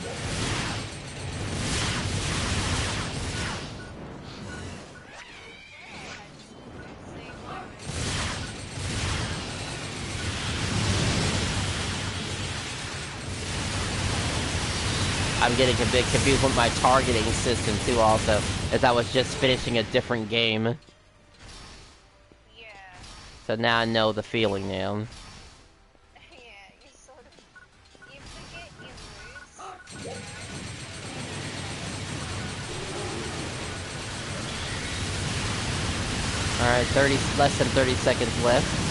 I'm getting a bit confused with my targeting system too also, as I was just finishing a different game. Yeah. So now I know the feeling now. Yeah, you sort of... You forget you lose. Alright, less than 30 seconds left.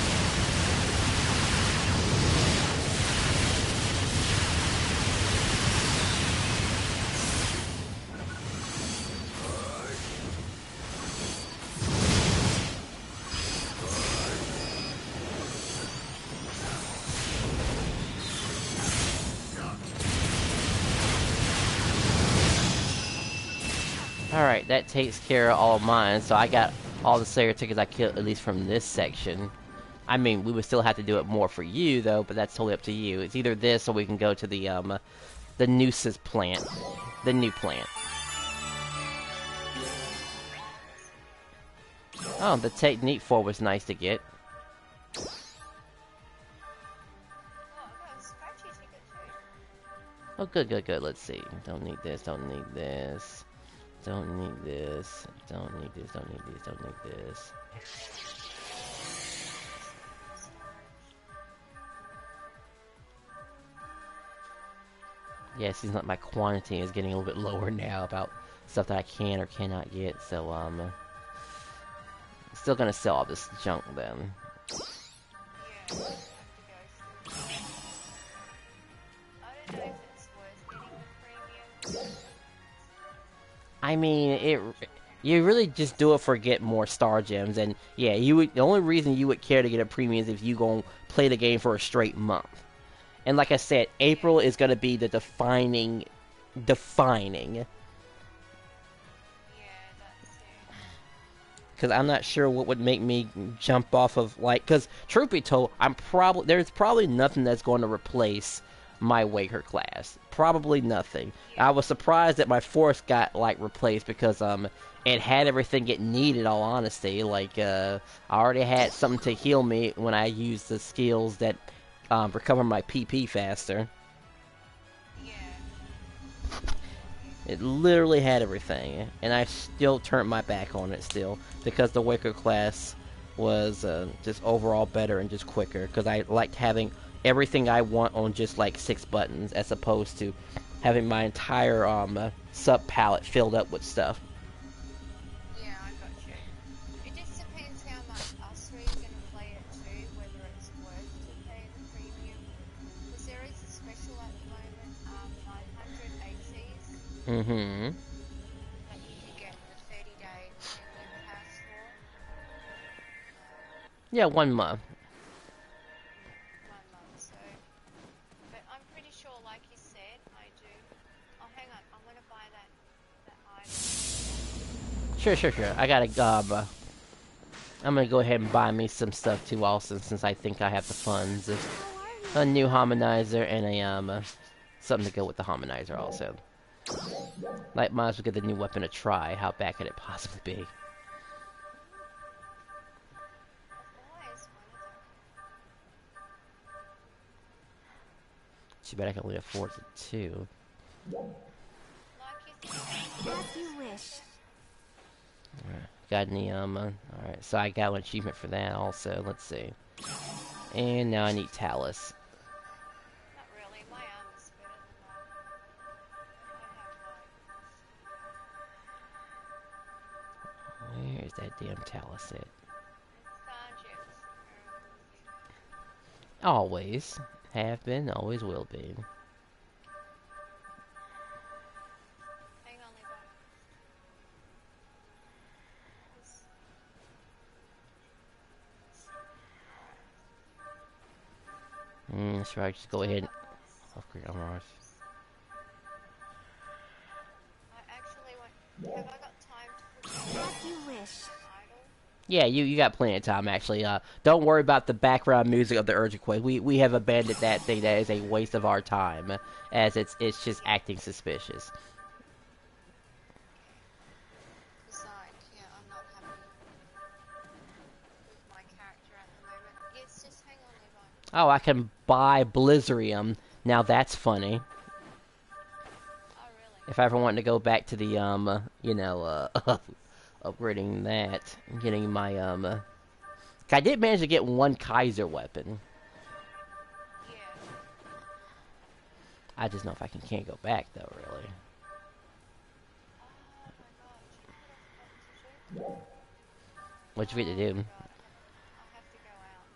Alright, that takes care of all of mine, so I got all the Slayer tickets I killed, at least from this section. I mean, we would still have to do it more for you, though, but that's totally up to you. It's either this, or we can go to the Nooses plant. The new plant. Oh, the Technique 4 was nice to get. Oh, I got a scratchy ticket too. Oh, good, good, good. Let's see. Don't need this, don't need this. Don't need this. Don't need this, don't need this, don't need this. Yeah, it seems like my quantity is getting a little bit lower now about stuff that I can or cannot get, so, still gonna sell all this junk then. Yeah, I have to go through. I don't know if it's worth getting the premium. I mean, you really just do it for get more star gems, and yeah, the only reason you would care to get a premium is if you gonna play the game for a straight month. And like I said, April is gonna be the defining. Yeah, that's it. Because I'm not sure what would make me jump off of, like, because truth be told, there's probably nothing that's going to replace my Waker class. Probably nothing. I was surprised that my Force got, like, replaced because, it had everything it needed, in all honesty. Like, I already had something to heal me when I used the skills that, recover my PP faster. Yeah. It literally had everything, and I still turned my back on it still, because the Waker class was just overall better and just quicker, because I liked having everything I want on just like 6 buttons, as opposed to having my entire sub-palette filled up with stuff. Yeah, I got you. It just depends how much us three are going to play it too, whether it's worth to pay the premium. Because there is a special at the moment, 900 ACs Mm-hmm. that you can get the 30-day premium pass for. Yeah, 1 month. 1 month, so. But I'm pretty sure, like you said, I do. Oh, hang on, I'm going to buy that item. Sure. I gotta I'm gonna go ahead and buy me some stuff too, also, since I think I have the funds. A new harmonizer and a something to go with the harmonizer also. Like, might as well get the new weapon to try. How bad could it possibly be? Always wanted Too bad I can only afford the two. it. Like you think. As you wish. Got any, alright, so I got an achievement for that also. Let's see. And now I need Talus. Not really. My arm is better than mine. Where is that damn Talus at? It's dungeons. Always. Have been, always will be. Hang on, Levi. Should I just go ahead and upgrade armor? I actually want. Have I got time to put As you wish. idle? Yeah, you got plenty of time actually. Don't worry about the background music of the earthquake. We have abandoned that thing. That is a waste of our time, as it's just acting suspicious. Besides, yeah, I'm not happy with my character at the moment. Yes, just hang on, Levi. Oh, I can buy Blizzarium. Now that's funny. Oh, really? If I ever wanted to go back to the upgrading that, getting my I did manage to get one Kaiser weapon. Yeah. I just know if I can't go back though, really. Oh my god, What you get to do? I have to go out.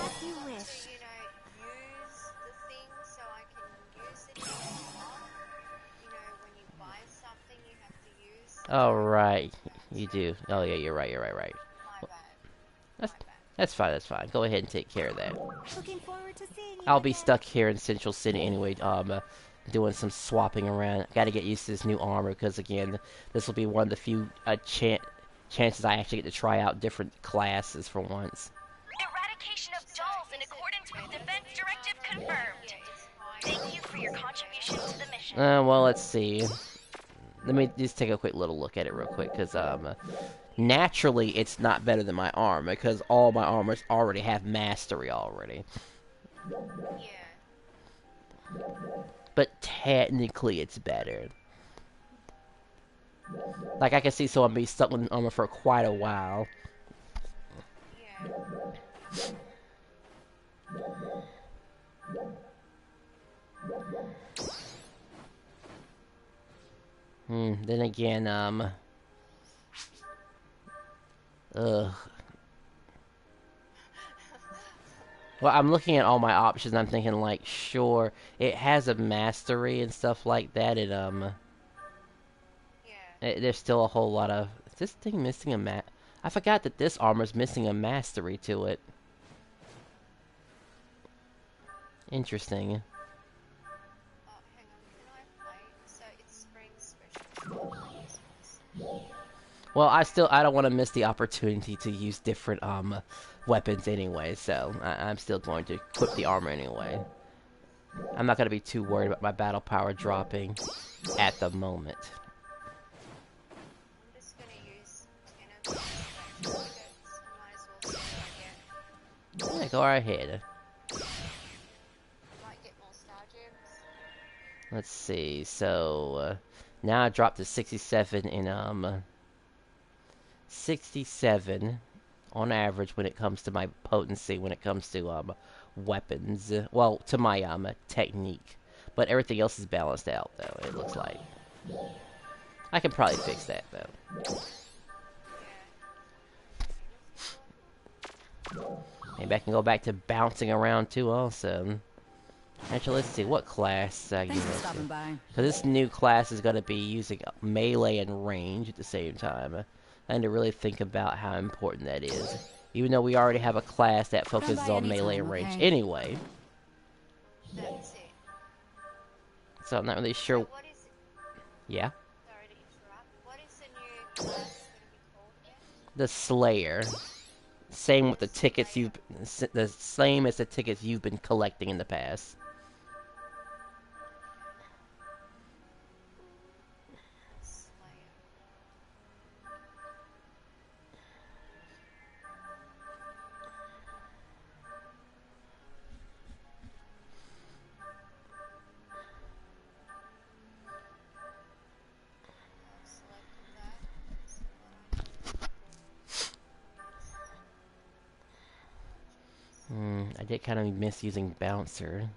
As you To, wish. use the thing so I can use it in the shop. When you buy something, you have to use. Oh right, you do. Oh yeah, you're right. My bad. That's My bad. that's fine. That's fine. Go ahead and take care of that. Looking forward to seeing you I'll be again. stuck here in Central City anyway. Doing some swapping around. Got to get used to this new armor because again, this will be one of the few chances I actually get to try out different classes for once. Eradication of dolls in accordance with Defense Directive confirmed. Yeah, it's fine. Thank you for your contribution to the mission. Well, let's see. Let me just take a quick little look at it real quick, because naturally it's not better than my armor, because all my armors already have mastery already. Yeah. But technically it's better. Like I can see someone be stuck with an armor for quite a while. Yeah. Then again, ugh. Well, I'm looking at all my options. I'm thinking, like, sure, it has a mastery and stuff like that. Yeah. There's still a whole lot of. Is this thing missing a I forgot that this armor's missing a mastery to it. Interesting. Oh, hang on. Can I play? So it's spring special. Well, I don't want to miss the opportunity to use different weapons anyway, so I'm still going to equip the armor anyway. I'm not going to be too worried about my battle power dropping at the moment. I'm just gonna use 10 of these tickets. I might as well see what I get. Yeah, go right ahead. Might get more star gems. Let's see. So now I dropped to 67 in 67 on average when it comes to my potency, when it comes to weapons. Well, to my technique, but everything else is balanced out though. It looks like I can probably fix that though. Maybe I can go back to bouncing around too also. Actually, let's see what class I Thanks for get stopping into. by. So this new class is going to be using melee and range at the same time. I need to really think about how important that is. Even though we already have a class that focuses by on melee anytime, and range okay? anyway. That's it. So I'm not really sure. So what is it? Yeah? Sorry to interrupt. What is the new class gonna be called again? the Slayer. Same with the tickets the same as the tickets you've been collecting in the past. Slayer. I've selected that. So I did kind of miss using Bouncer.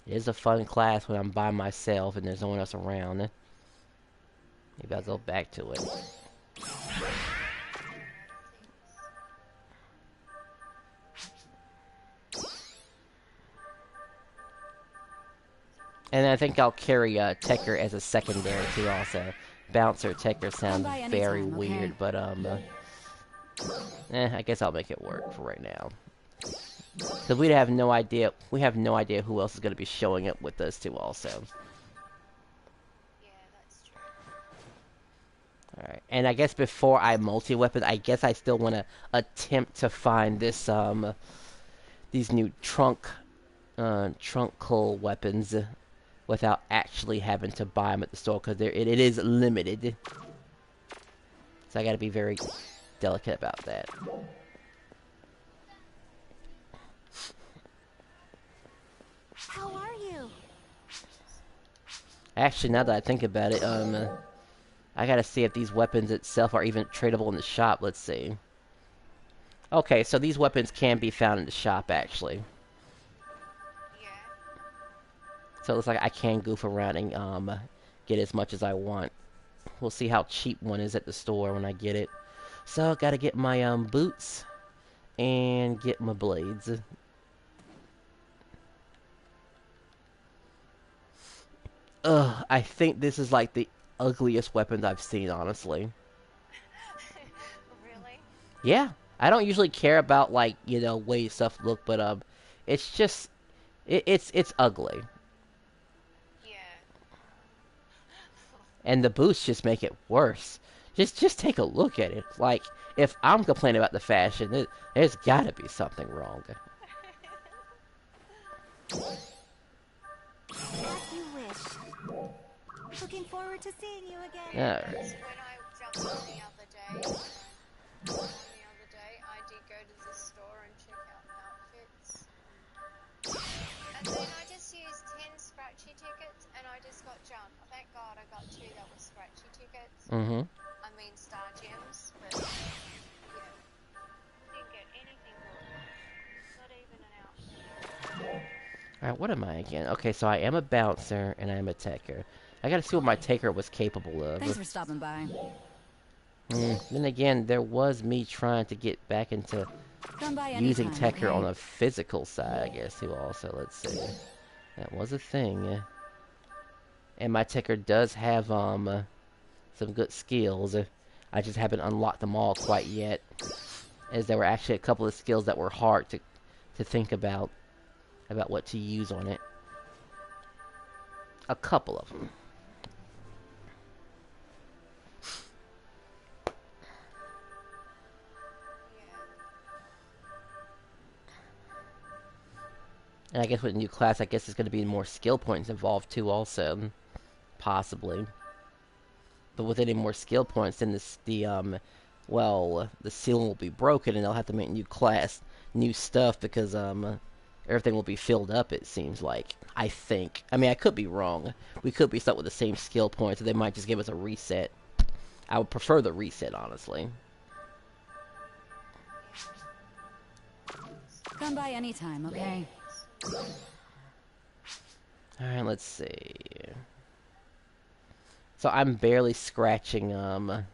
It is a fun class when I'm by myself and there's no one else around. Maybe I'll go back to it. And I think I'll carry Tekker as a secondary too also. Bouncer, Tekker sound by any very time, okay? weird, but I guess I'll make it work for right now. Because we have no idea who else is going to be showing up with us too also. yeah, that's true. Alright, and I guess before I multi-weapon, I guess I still want to attempt to find this, these new trunkle weapons without actually having to buy them at the store, because it is limited. So I gotta be very delicate about that. How are you? Actually, now that I think about it, I gotta see if these weapons itself are even tradable in the shop. Let's see. Okay, so these weapons can be found in the shop, actually. Yeah. So it looks like I can goof around and get as much as I want. We'll see how cheap one is at the store when I get it. So gotta get my boots and get my blades. Ugh, I think this is like the ugliest weapons I've seen, honestly. Really? Yeah, I don't usually care about like, you know, way stuff look, but it's just it's ugly. Yeah. And the boots just make it worse. Just take a look at it. Like, if I'm complaining about the fashion, there's gotta be something wrong. As you wish. Looking forward to seeing you again. Alright. When I jumped on the other day, I did go to the store and check out outfits. And then I just used 10 scratchy tickets and I just got jumped. Thank God I got 2 that were scratchy tickets. Mm-hmm. I mean star gems, but yeah. Didn't get anything good. Not even an outfit. Alright, what am I again? Okay, so I am a bouncer and I am a taker. I gotta see what my taker was capable of. Thanks for stopping by. Then again, there was me trying to get back into Come by using anytime, Tekker okay? on a physical side, I guess, too, also. Let's see. That was a thing. And my Tekker does have, some good skills. I just haven't unlocked them all quite yet. As there were actually a couple of skills that were hard to think about what to use on it. A couple of them. And I guess with a new class, I guess there's going to be more skill points involved too also. Possibly. But with any more skill points, then the ceiling will be broken and they'll have to make new class, new stuff because, everything will be filled up, it seems like. I think. I mean, I could be wrong. We could be stuck with the same skill points, so they might just give us a reset. I would prefer the reset, honestly. Come by anytime, okay? Alright, let's see. So I'm barely scratching, I'm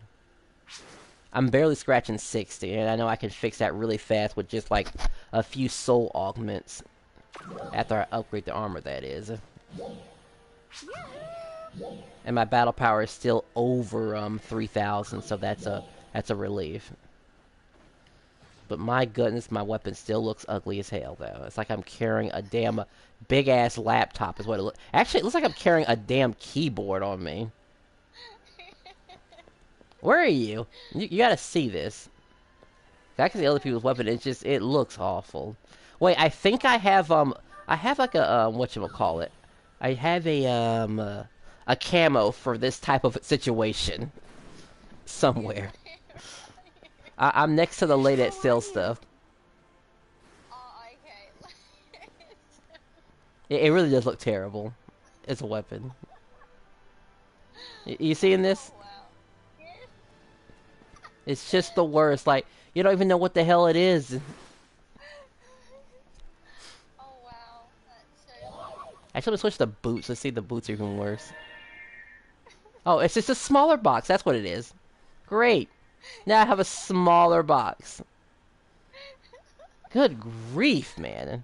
barely scratching 60, and I know I can fix that really fast with just, like, a few soul augments. After I upgrade the armor, that is. And my battle power is still over, 3,000, so that's a relief. But my goodness, my weapon still looks ugly as hell, though. It's like I'm carrying a damn big-ass laptop is what it looks... Actually, it looks like I'm carrying a damn keyboard on me. Where are you? You gotta see this. I can see other people's weapon. It's just it looks awful. Wait, I think I have like a whatchamacallit. I have a camo for this type of situation somewhere. I'm next to the lady that sells stuff. Oh, okay. It really does look terrible. It's a weapon. You seeing this? Oh, wow. Yeah. It's just the worst. Like, you don't even know what the hell it is. Oh, wow. That's so... Actually, let's switch the boots. Let's see if the boots are even worse. Oh, it's just a smaller box. That's what it is. Great. Now I have a smaller box. Good grief, man.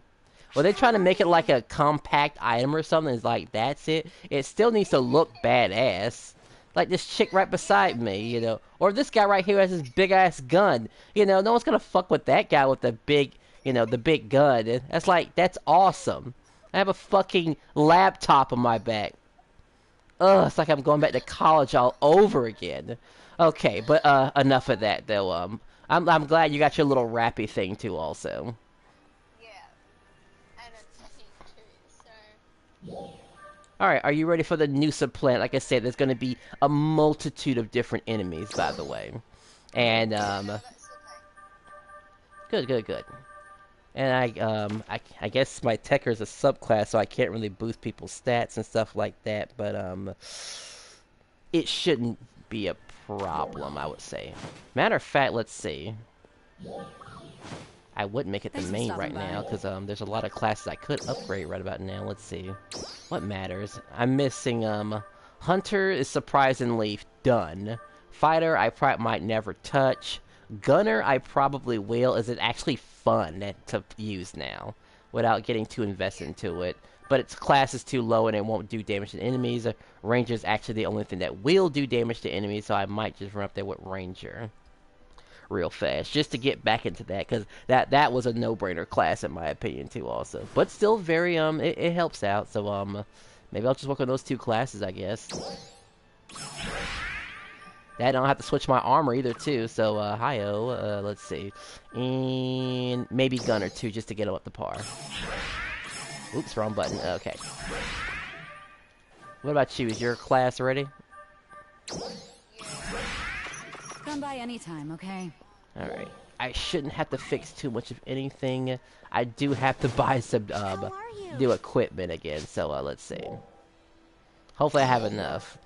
Well, they're trying to make it like a compact item or something. It's like, that's it. It still needs to look badass. Like this chick right beside me, you know. Or this guy right here has this big-ass gun. You know, no one's gonna fuck with that guy with the big, you know, the big gun. That's like, that's awesome. I have a fucking laptop on my back. Ugh, it's like I'm going back to college all over again. Okay, but enough of that though. I'm glad you got your little rappy thing too, also. Yeah. And it's pink too, so... All right, are you ready for the new supplant? Like I said, there's going to be a multitude of different enemies, by the way, and That's okay. good. And I guess my Techer is a subclass, so I can't really boost people's stats and stuff like that. But it shouldn't be a problem, I would say. Matter of fact, let's see. I would make it the Thanks for main stopping right by. now, because there's a lot of classes I could upgrade right about now. Let's see. What matters? I'm missing, Hunter is surprisingly done. Fighter, I probably might never touch. Gunner, I probably will. Is it actually fun to use now, without getting too invested into it? But its class is too low and it won't do damage to enemies. Ranger is actually the only thing that will do damage to enemies, so I might just run up there with Ranger real fast just to get back into that, because that was a no-brainer class in my opinion too, also. But still very it helps out, so maybe I'll just work on those two classes, I guess. That I don't have to switch my armor either too, so hi-oh. Let's see, and maybe Gunner too, just to get him up to par. Oops, wrong button. Okay, what about you? Is your class ready? Come by anytime, okay? Alright. I shouldn't have to fix too much of anything. I do have to buy some, How are you? new equipment again, so, let's see. Hopefully I have enough.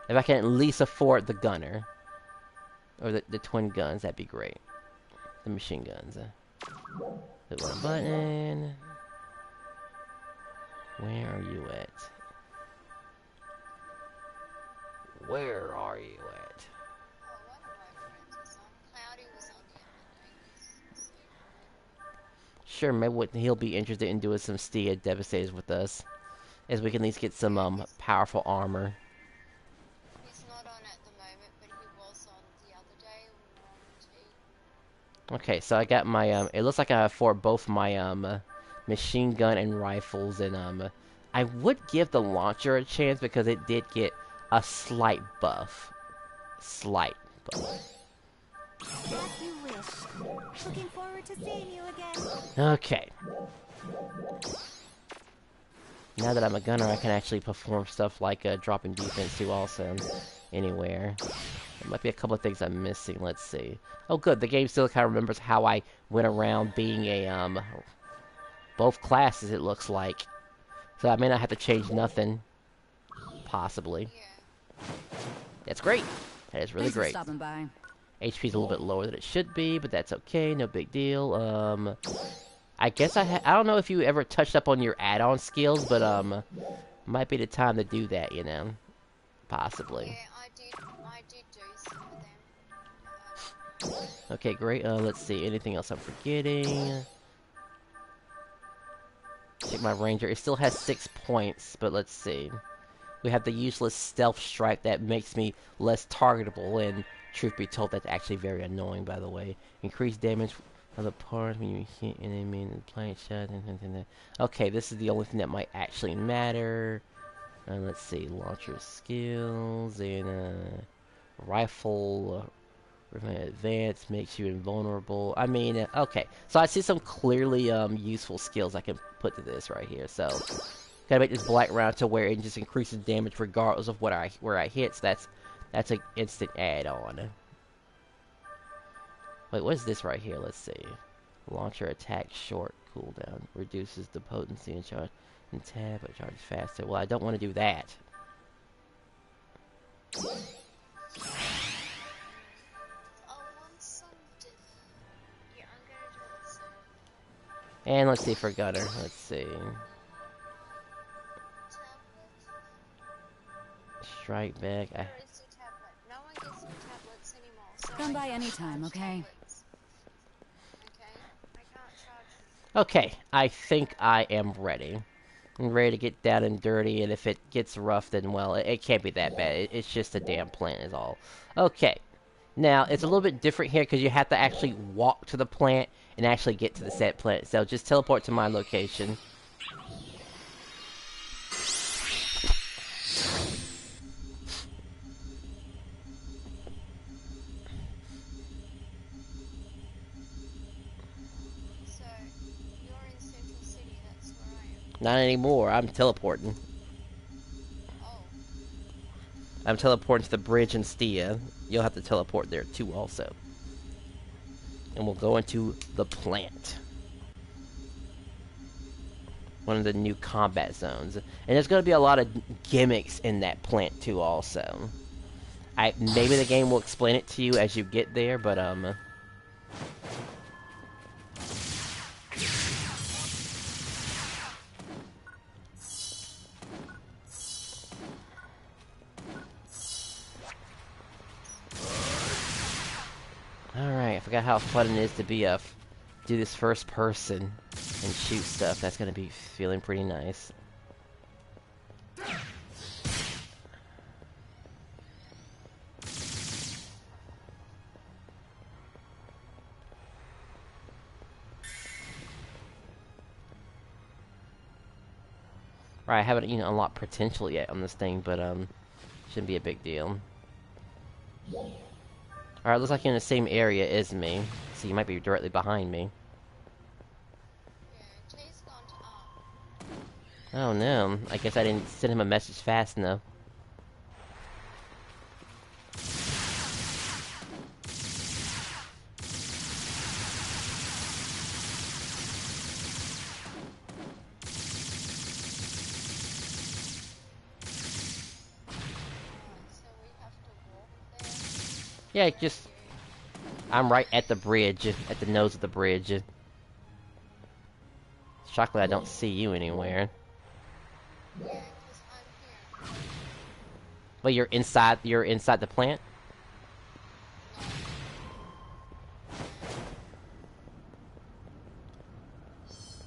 If I can at least afford the gunner. Or the twin guns, that'd be great. The machine guns. Hit one button. Where are you at? Where are you at? Oh, one of my friends was on. Cloudy was on the other day. Sure, maybe he'll be interested in doing some Stia Devastators with us. As we can at least get some, powerful armor. He's not on at the moment, but he was on the other day when we were on tea. Okay, so I got my, it looks like I have for both my, machine gun and rifles, and, I would give the launcher a chance because it did get a slight buff. Slight buff. As you wish. Looking forward to seeing you again. Okay. Now that I'm a gunner, I can actually perform stuff like, dropping defense too also. Anywhere. There might be a couple of things I'm missing, let's see. Oh good, the game still kind of remembers how I went around being a, both classes it looks like. So I may not have to change nothing. Possibly. Yeah. That's great. That is really Thanks for great. stopping by. HP's a little bit lower than it should be, but that's okay, no big deal. I guess I don't know if you ever touched up on your add-on skills, but might be the time to do that, you know. Possibly. Yeah, I did do some of them. Okay, great. Let's see. Anything else I'm forgetting? Check my ranger. It still has 6 points, but let's see. We have the useless stealth strike that makes me less targetable, and truth be told, that's actually very annoying, by the way. Increased damage of the parts when you hit an enemy in the plant shot. Okay, this is the only thing that might actually matter. Let's see. Launcher skills and rifle Prevent advance, makes you invulnerable. I mean, okay. So I see some clearly useful skills I can put to this right here. So gotta make this black round to where it just increases damage regardless of where I hit. So that's an instant add-on. Wait, what is this right here? Let's see. Launcher attack short cooldown reduces the potency and charge and tab, but charges faster. Well, I don't want to do that. I want some dinner. Yeah, I'm gonna do it soon. And let's see for Gunner. Let's see. Strike back. Where is the tablet? No one gets me tablets anymore. So Come I by can't anytime, charge okay? tablets. Okay? I can't charge. Okay, I think I am ready. I'm ready to get down and dirty, and if it gets rough, then, well, it can't be that bad. It's just a damn plant is all. Okay. Now, it's a little bit different here, because you have to actually walk to the plant and actually get to the set plant. So, just teleport to my location. So, you're in Central City, that's where I am. Not anymore. I'm teleporting. Oh, I'm teleporting to the bridge in Stia. You'll have to teleport there, too, also. And we'll go into the plant. One of the new combat zones. And there's going to be a lot of gimmicks in that plant, too, also. Maybe the game will explain it to you as you get there, but, Alright, I forgot how fun it is to be do this first person and shoot stuff. That's gonna be feeling pretty nice. Right, I haven't even unlocked potential yet on this thing, but shouldn't be a big deal. Alright, looks like you're in the same area as me, so you might be directly behind me. yeah, Jay's gone to up. Oh no, I guess I didn't send him a message fast enough. So we have to walk there. Yeah, just... I'm right at the bridge, at the nose of the bridge. Shockingly, I don't see you anywhere. Yeah, because I'm here. But you're inside the plant?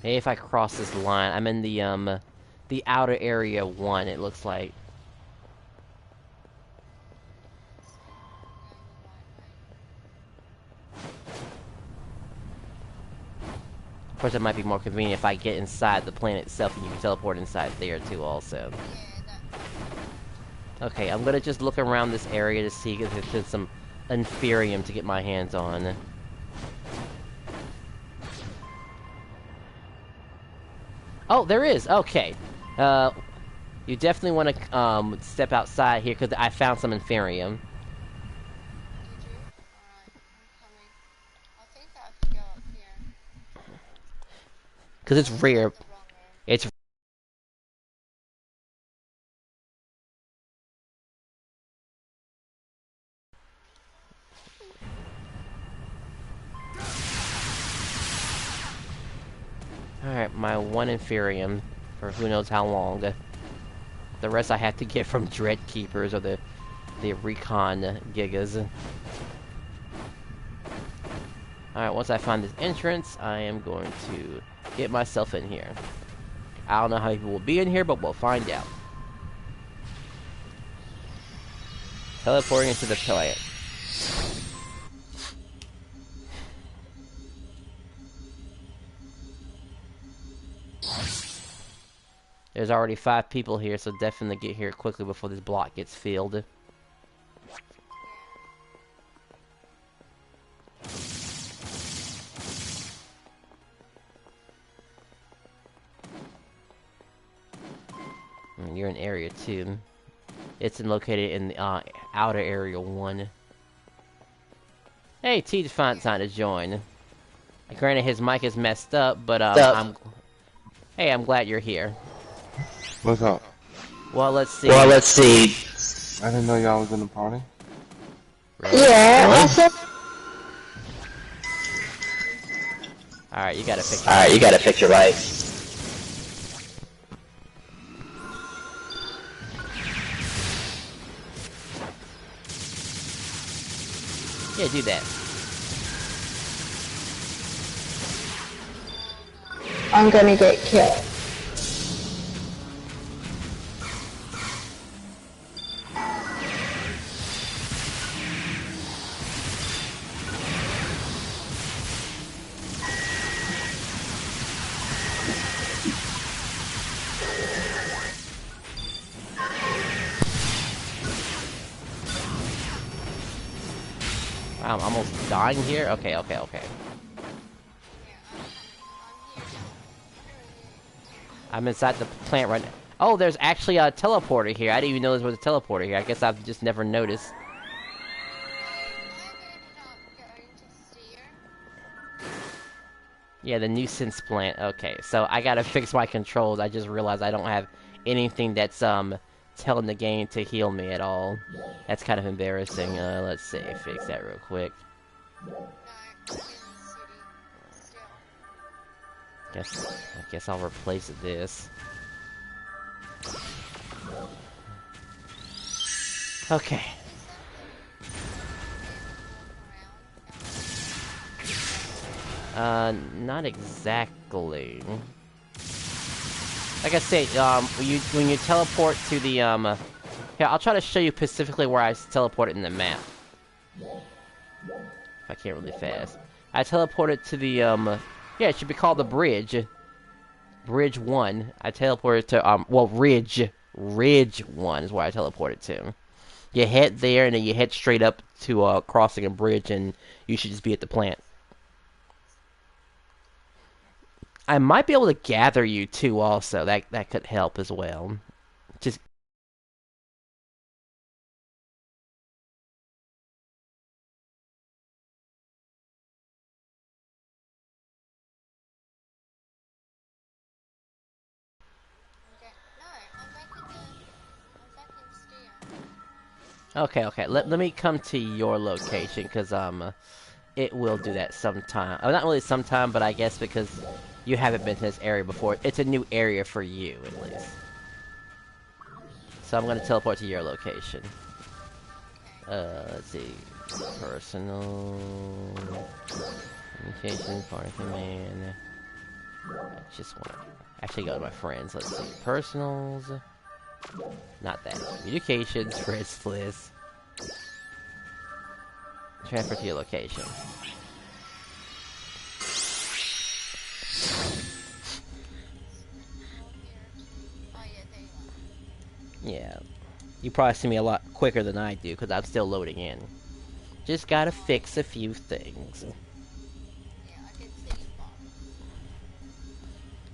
Hey, if I cross this line, I'm in the outer area 1, it looks like. Of course, it might be more convenient if I get inside the plant itself and you can teleport inside there too, also. Yeah, that. Okay, I'm gonna just look around this area to see if there's some Inferium to get my hands on. Oh, there is! Okay. You definitely want to step outside here because I found some Inferium. Did you? Alright, I'm coming. I think I have to go up here. Because it's rare. The wrong room. It's Alright, my one Inferium for who knows how long. The rest I have to get from Dread Keepers or the Recon Gigas. Alright, once I find this entrance, I am going to get myself in here. I don't know how many people will be in here, but we'll find out. Teleporting into the plant. There's already 5 people here, so definitely get here quickly before this block gets filled. you're in Area 2. Located in the outer Area 1. Hey, T's finally time to join. Granted, his mic is messed up, but I'm glad you're here. What's up? Well, let's see. I didn't know y'all was in the party. Really? Yeah, really? Alright, you gotta fix your right. Yeah, do that. I'm gonna get killed. Wow, I'm almost dying here? Okay. I'm inside the plant right now. Oh, there's actually a teleporter here. I didn't even know there was a teleporter here. I guess I've just never noticed. Yeah, the nuisance plant. Okay, so I gotta fix my controls. I just realized I don't have anything that's telling the game to heal me at all. That's kind of embarrassing. Let's see, fix that real quick. I guess I'll replace this. Okay. Not exactly. Like I say, when you teleport to the here, I'll try to show you specifically where I teleported in the map. If I can't really fast. I teleported to the yeah, it should be called the bridge. Bridge 1. I teleported to well, Ridge 1 is where I teleported to. You head there and then you head straight up to crossing a bridge and you should just be at the plant. I might be able to gather you too also. That could help as well. Just okay. Let me come to your location because it will do that sometime. Oh, not really sometime, but I guess because you haven't been to this area before. It's a new area for you, at least. So I'm going to teleport to your location. Let's see. Personal... Communications, party command... I just want to actually go to my friends. Let's see. Personals... Not that. Communications, friends list... Transfer to your location. Yeah. You probably see me a lot quicker than I do, because I'm still loading in. Just gotta fix a few things.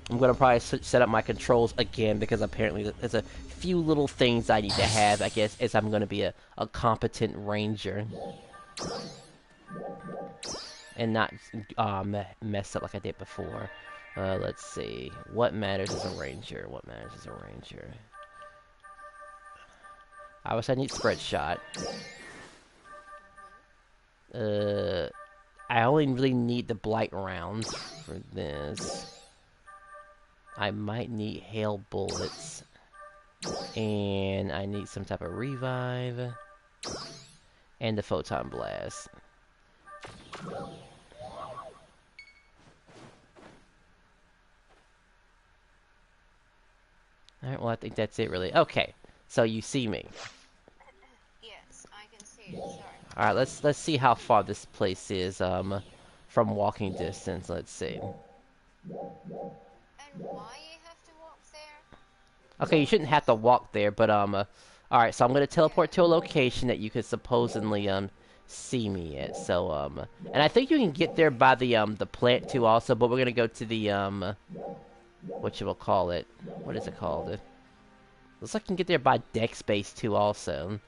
I'm gonna probably set up my controls again, because apparently there's a few little things I need to have, I guess, as I'm gonna be a competent ranger. And not mess up like I did before. Let's see. What matters as a ranger? What matters as a ranger? Obviously, I need spread shot. I only really need the blight rounds for this. I might need hail bullets. And I need some type of revive. And the photon blast. Alright, well I think that's it really. Okay, so you see me. Yes, I can see it, sorry. Alright, let's see how far this place is, from walking distance, let's see. And why you have to walk there? Okay, you shouldn't have to walk there, but alright, so I'm gonna teleport to a location that you could supposedly see me at. So and I think you can get there by the plant too also, but we're gonna go to the whatchamacallit. What is it called? Looks like I can get there by deck space too also.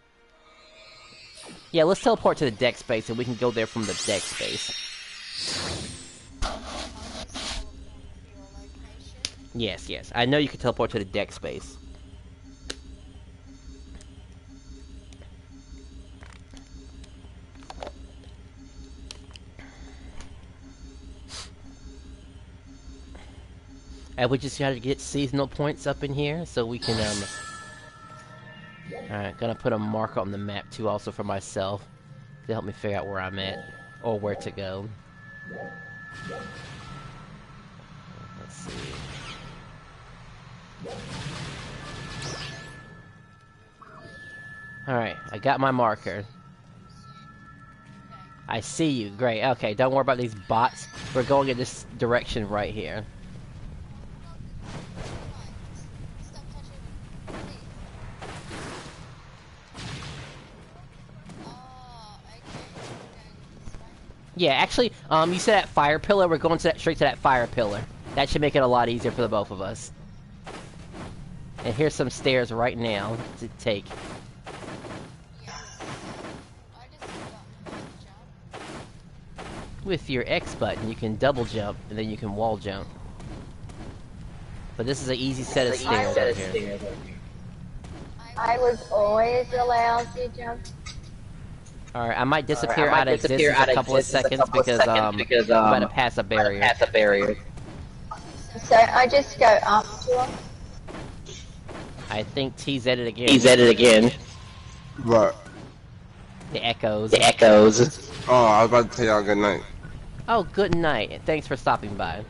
Yeah, let's teleport to the deck space and we can go there from the deck space. Yes, yes. I know you can teleport to the deck space. And we just gotta get seasonal points up in here so we can, Alright, gonna put a marker on the map too also for myself to help me figure out where I'm at or where to go. Let's see. Alright, I got my marker. I see you. Great. Okay, don't worry about these bots. We're going in this direction right here. Yeah, actually, you said that fire pillar. We're going to that, straight to that fire pillar. That should make it a lot easier for the both of us. And here's some stairs right now to take. With your X button, you can double jump, and then you can wall jump. But this is an easy set of stairs right here. I was always allowed to jump. Alright, I might disappear out of existence a couple of seconds because I'm about to pass a barrier. So I just go up to him. I think T's at it again. What? The echoes. Oh, I was about to tell y'all good night. Oh, good night, and thanks for stopping by.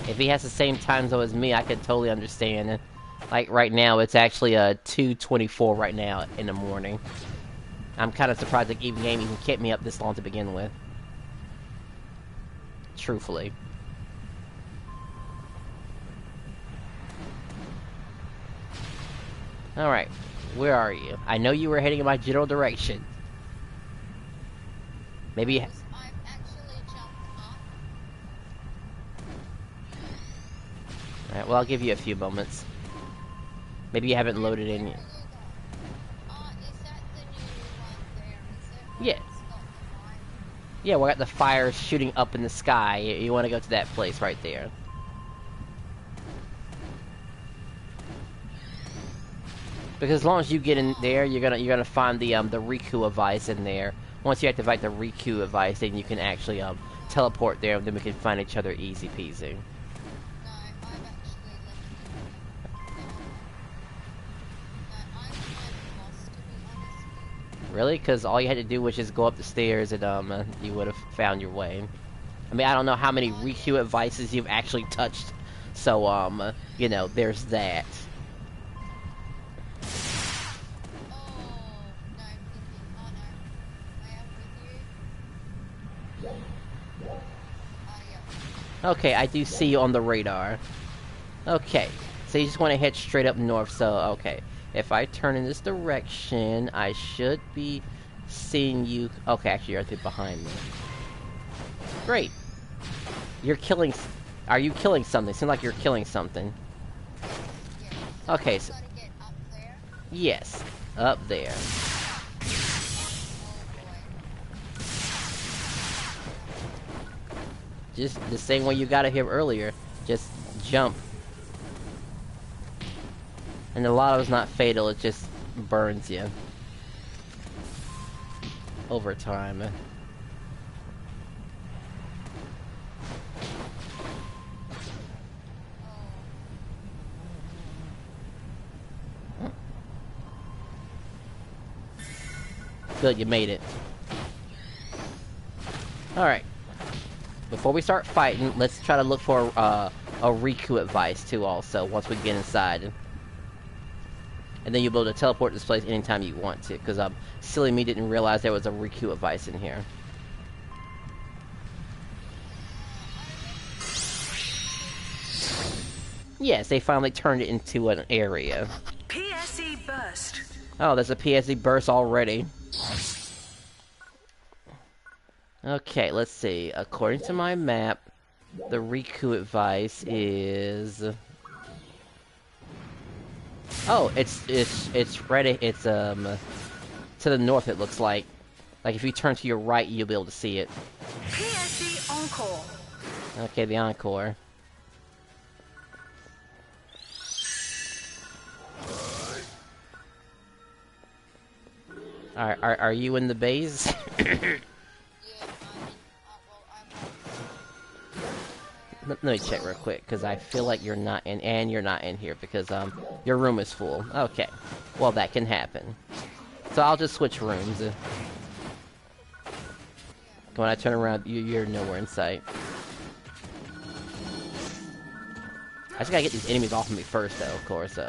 If he has the same time zone as me, I could totally understand. Like, right now, it's actually 2:24 right now in the morning. I'm kind of surprised the game even kept me up this long to begin with. Truthfully. Alright, where are you? I know you were heading in my general direction. Maybe... Alright, well, I'll give you a few moments. Maybe you haven't loaded in yet. Yeah. Yeah, we got the fire shooting up in the sky. You want to go to that place right there. Because as long as you get in there, you're gonna find the Riku device in there. Once you activate the Riku device, then you can actually teleport there, and then we can find each other easy peasy. Really? Because all you had to do was just go up the stairs and you would have found your way. I mean, I don't know how many Riku devices you've actually touched, so you know, there's that. Okay, I do see you on the radar. Okay, so you just want to head straight up north, so okay. If I turn in this direction, I should be seeing you... Okay, actually, you're right behind me. Great. You're killing... Are you killing something? Seems like you're killing something. Okay, so... Yes, up there. Just the same way you got it here earlier. Just jump. And the lava's not fatal, it just burns you. Over time. Good, you made it. Alright. Before we start fighting, let's try to look for a Riku advice too also, once we get inside. And then you'll be able to teleport this place anytime you want to, because silly me didn't realize there was a Riku device in here. Yes, they finally turned it into an area. PSE burst. Oh, there's a PSE burst already. Okay, let's see. According to my map, The Riku advice is... Oh, it's right. It's to the north. It looks like. Like if you turn to your right, you'll be able to see it. PSC Encore. Okay, the Encore. Are you in the base? Let me check real quick, because I feel like you're not in, and you're not in here, because, your room is full. Okay. Well, that can happen. So I'll just switch rooms. When I turn around, you're nowhere in sight. I just gotta get these enemies off of me first, though, of course,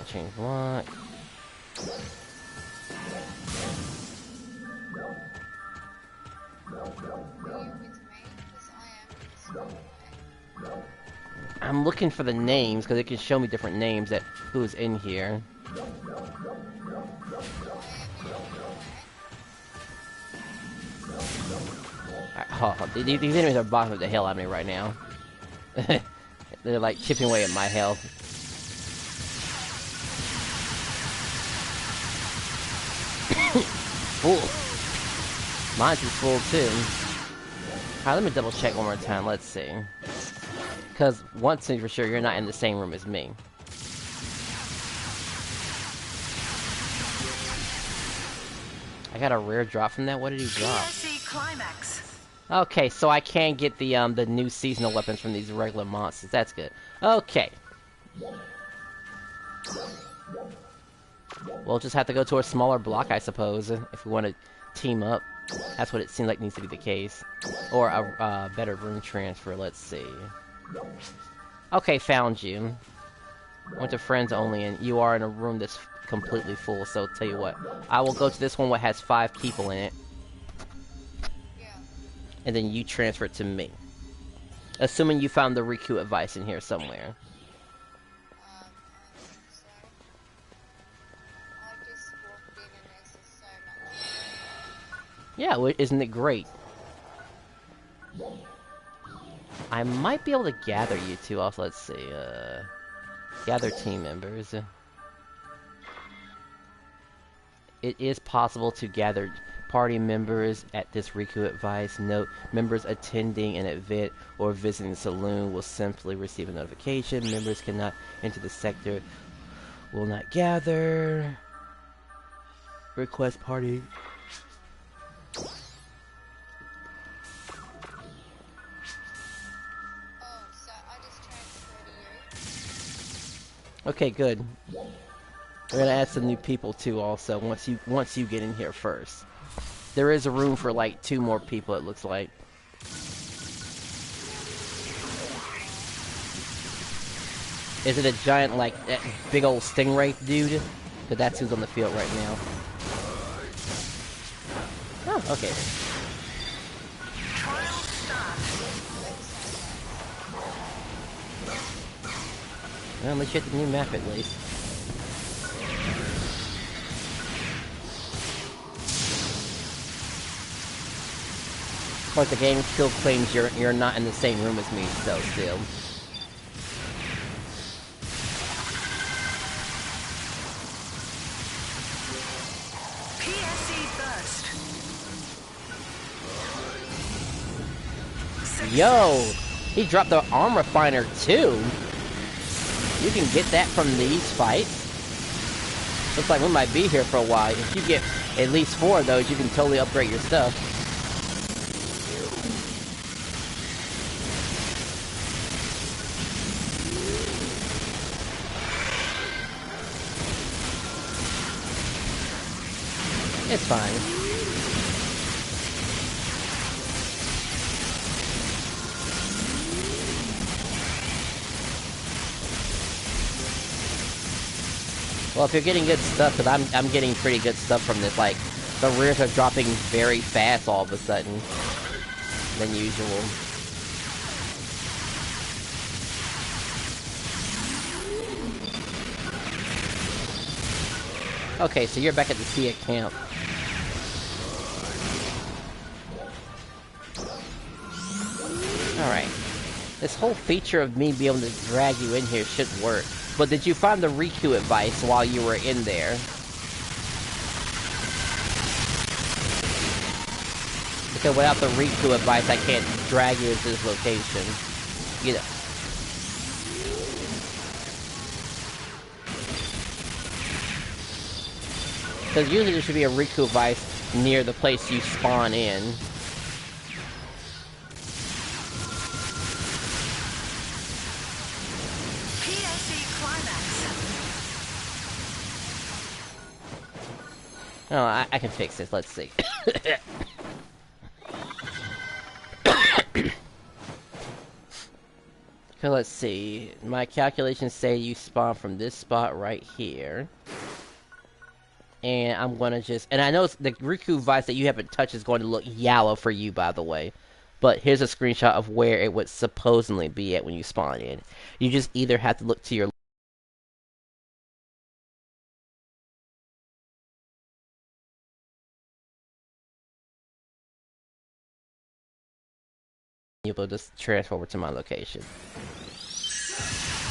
Change block. I'm looking for the names because it can show me different names that who's in here. These enemies are bottom of the hill at me right now. They're like chipping away at my health. Full. Mine's is full too. Alright, let me double check one more time. Let's see. Because one thing for sure, you're not in the same room as me. I got a rare drop from that. What did he drop? Climax. Okay, so I can get the new seasonal weapons from these regular monsters. That's good. Okay. We'll just have to go to a smaller block, I suppose, if we want to team up. That's what it seems like needs to be the case. Or a better room transfer, let's see. Okay, found you. Went to friends only, and you are in a room that's completely full, so tell you what. I will go to this one that has 5 people in it. And then you transfer it to me. Assuming you found the Riku advice in here somewhere. Yeah, well, isn't it great? I might be able to gather you two off. Let's see. Gather team members. It is possible to gather party members at this Riku advice. Note, members attending an event or visiting the saloon will simply receive a notification. Members cannot enter the sector. Will not gather. Request party. Okay, good. We're gonna add some new people too. Also, once you get in here first, there is a room for like 2 more people. It looks like. Is it a giant like that big old stingray dude? Because that's who's on the field right now. Oh, okay. Well, let's get the new map at least. Of course, the game still claims you're not in the same room as me, so still. Yo, he dropped the arm refiner too. You can get that from these fights. Looks like we might be here for a while. If you get at least 4 of those, you can totally upgrade your stuff. It's fine. Well, if you're getting good stuff, because I'm getting pretty good stuff from this, like, the rears are dropping very fast all of a sudden than usual. Okay, so you're back at the Sia camp. Alright. This whole feature of me being able to drag you in here should work. But did you find the Riku advice while you were in there? Because without the Riku advice, I can't drag you into this location. You know. Because usually there should be a Riku advice near the place you spawn in. Oh, I can fix this. Let's see. So let's see. My calculations say you spawn from this spot right here. And I'm gonna just... And I know the Riku Vice that you haven't touched is going to look yellow for you, by the way. But here's a screenshot of where it would supposedly be at when you spawn in. You just either have to look to your... You'll be able to transfer over to my location.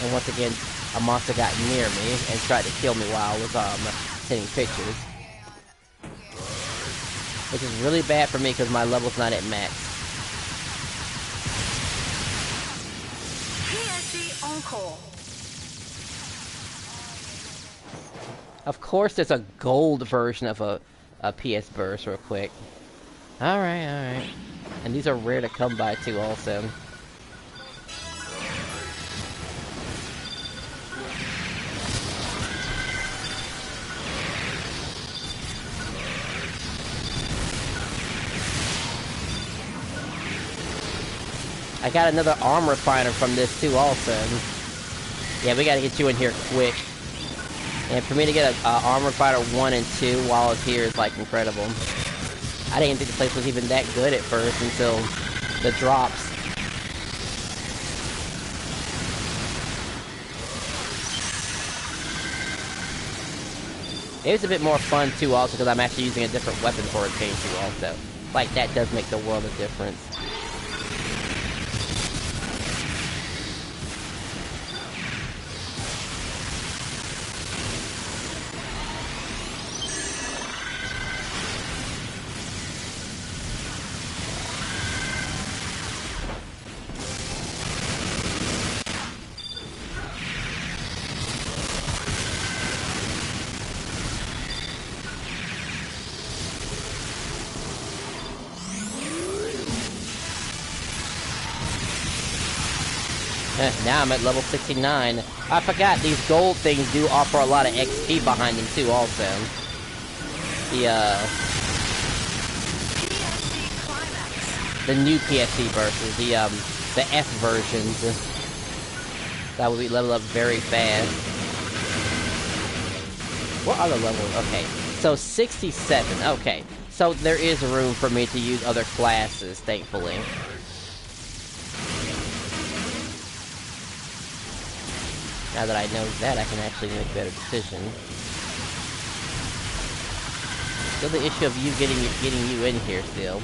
And once again, a monster got near me and tried to kill me while I was taking pictures. Which is really bad for me because my level's not at max. PSC Encore. Of course, there's a gold version of a PS Burst real quick. Alright, alright. And these are rare to come by too also. I got another armor refiner from this too also. Yeah, we gotta get you in here quick. And for me to get a armor refiner 1 and 2 while it's here is like incredible. I didn't think the place was even that good at first until the drops. It was a bit more fun too also because I'm actually using a different weapon for a change too also. Like that does make the world of difference. Now I'm at level 69. I forgot these gold things do offer a lot of XP behind them too also. The new PSC versus the F versions. That would be level up very fast. What other levels? Okay. So 67. Okay. So there is room for me to use other classes, thankfully. Now that I know that, I can actually make a better decision. Still the issue of you getting you in here still.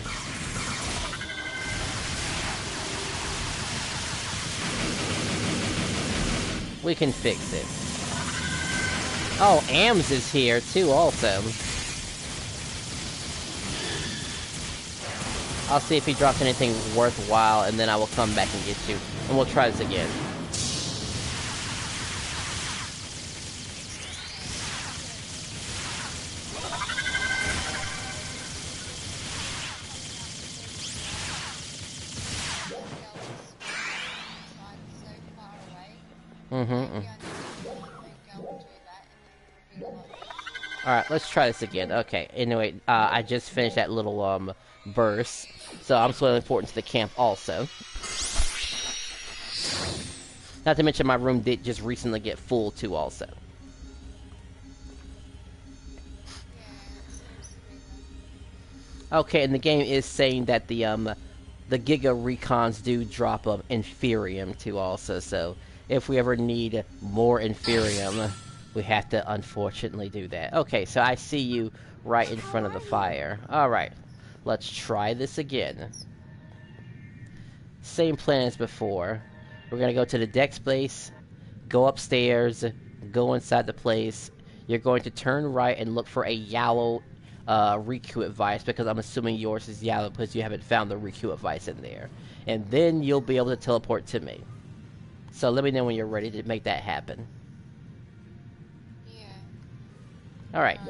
We can fix it. Oh, AMS is here too also. I'll see if he drops anything worthwhile and then I will come back and get you. And we'll try this again. Alright, let's try this again. Okay, anyway, I just finished that little, burst. So I'm slowly forward to the camp also. Not to mention my room did just recently get full too also. Okay, and the game is saying that the Giga Recons do drop Inferium too also, so if we ever need more Inferium, We have to unfortunately do that. Okay, so I see you right in front of the fire. Alright, let's try this again. Same plan as before. We're gonna go to the deck space, go upstairs, go inside the place. You're going to turn right and look for a yellow Riku advice, because I'm assuming yours is yellow because you haven't found the Riku advice in there. And then you'll be able to teleport to me. So let me know when you're ready to make that happen. Yeah. Alright.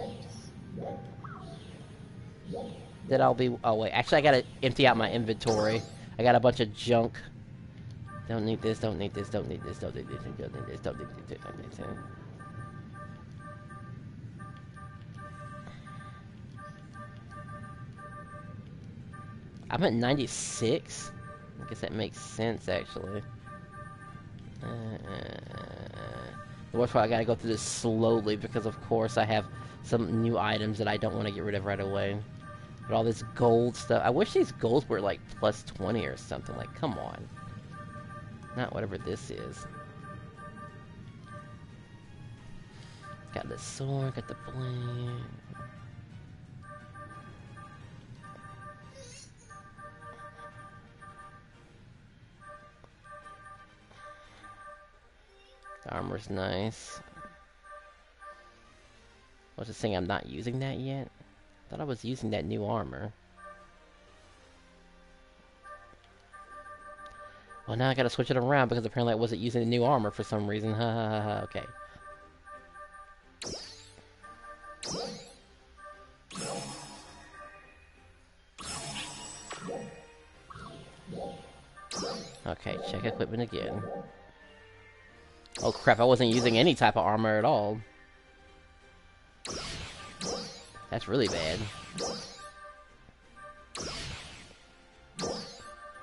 Then I'll be... Oh, wait. Actually, I gotta empty out my inventory. I got a bunch of junk. Don't need this, don't need this, don't need this, don't need this, don't need this, don't need this, don't need this. I'm at 96? I guess that makes sense, actually. The worst part, I gotta go through this slowly because, of course, I have some new items that I don't want to get rid of right away. But all this gold stuff. I wish these golds were like plus 20 or something. Like, come on. Not whatever this is. Got the sword, got the bling. The armor's nice. What's this saying? I'm not using that yet? I thought I was using that new armor. Well, now I gotta switch it around because apparently I wasn't using the new armor for some reason. Ha ha ha ha. Okay. Okay, check equipment again. Oh crap, I wasn't using any type of armor at all. That's really bad.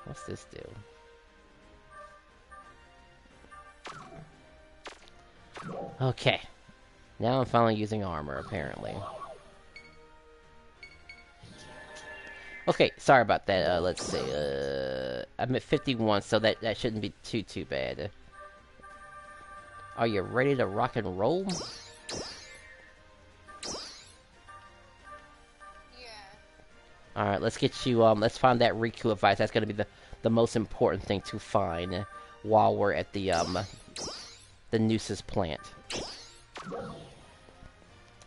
What's this do? Okay. Now I'm finally using armor, apparently. Okay, sorry about that. Let's see. I'm at 51, so that shouldn't be too bad. Are you ready to rock and roll? Alright, let's get you, let's find that Riku advice. That's gonna be the most important thing to find while we're at the Noose's plant.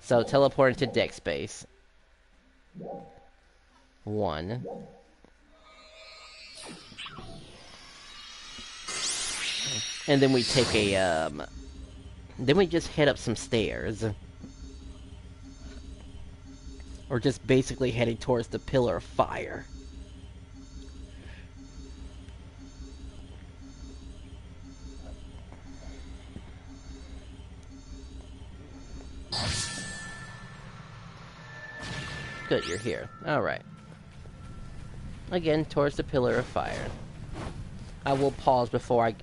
So, teleport into deck space. 1. And then we take a, then we just head up some stairs. Or just basically heading towards the pillar of fire. Good, you're here. Alright. Again, towards the pillar of fire. I will pause before I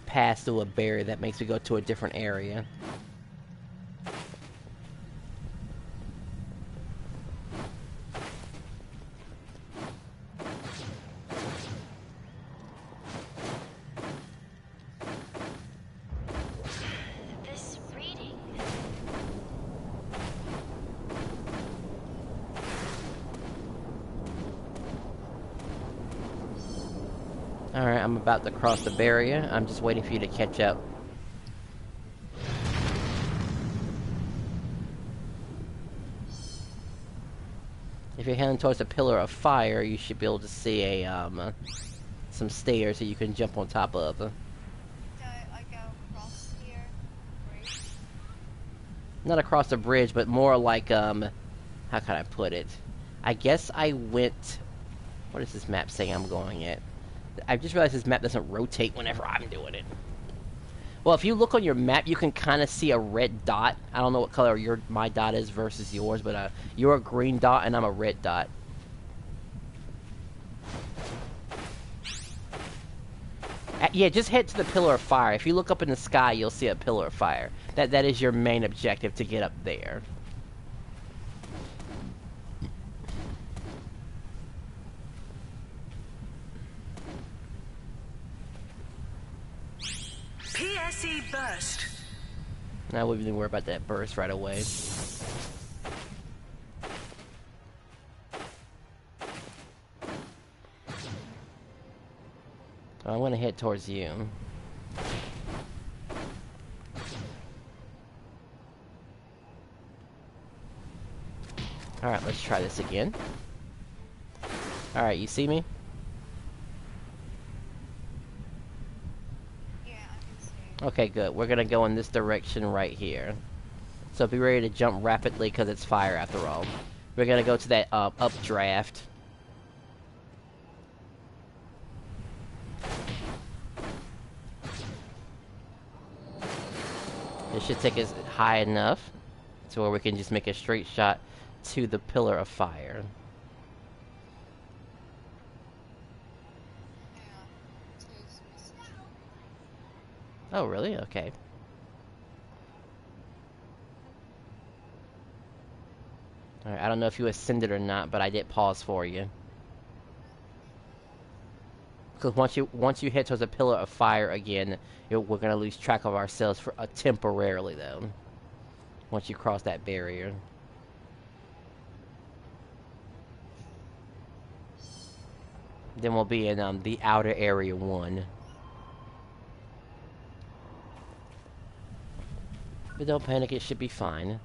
pass through a barrier that makes me go to a different area. Alright, I'm about to cross the barrier. I'm just waiting for you to catch up. If you're heading towards the pillar of fire, you should be able to see a, some stairs that you can jump on top of. So I go across here, bridge? Not across the bridge, but more like, how can I put it? I guess I went... What is this map saying I'm going at? I just realized this map doesn't rotate whenever I'm doing it. Well, if you look on your map, you can kind of see a red dot. I don't know what color my dot is versus yours, but you're a green dot and I'm a red dot. Yeah, just head to the pillar of fire. If you look up in the sky, you'll see a pillar of fire. That is your main objective, to get up there. PSE burst. I wouldn't even worry about that burst right away. I'm gonna head towards you. Alright, let's try this again. Alright, you see me? Yeah, I can see. Okay, good. We're gonna go in this direction right here. So be ready to jump rapidly because it's fire after all. We're gonna go to that updraft. It should take us high enough to where we can just make a straight shot to the pillar of fire. Oh, really? Okay. Alright, I don't know if you ascended or not, but I did pause for you. Because once you hit towards a pillar of fire again, we're gonna lose track of ourselves for temporarily though. Once you cross that barrier. Then we'll be in the outer area 1. But don't panic, it should be fine.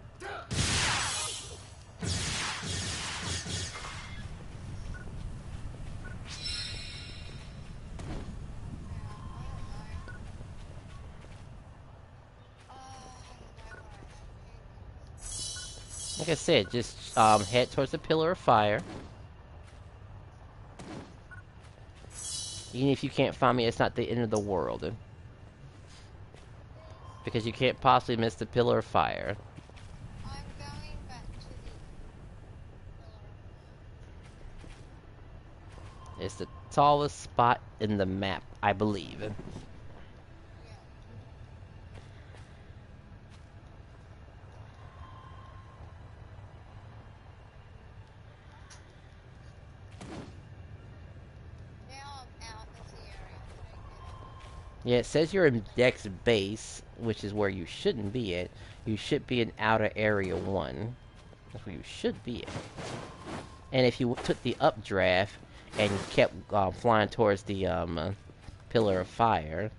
Like I said, just head towards the pillar of fire. Even if you can't find me, it's not the end of the world. Because you can't possibly miss the pillar of fire. I'm going back to the It's the tallest spot in the map, I believe. Yeah, it says you're in Dex base, which is where you shouldn't be at. You should be in outer area 1. That's where you should be at. And if you took the updraft and kept flying towards the pillar of fire,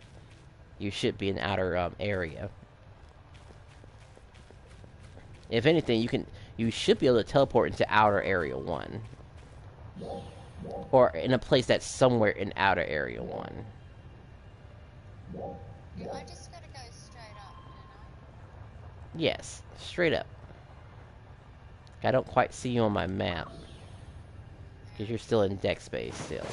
you should be in outer area. If anything, you should be able to teleport into outer area 1. Or in a place that's somewhere in outer area 1. I just gotta go straight up, don't I? Yes, straight up. I don't quite see you on my map. Because you're still in deck space still.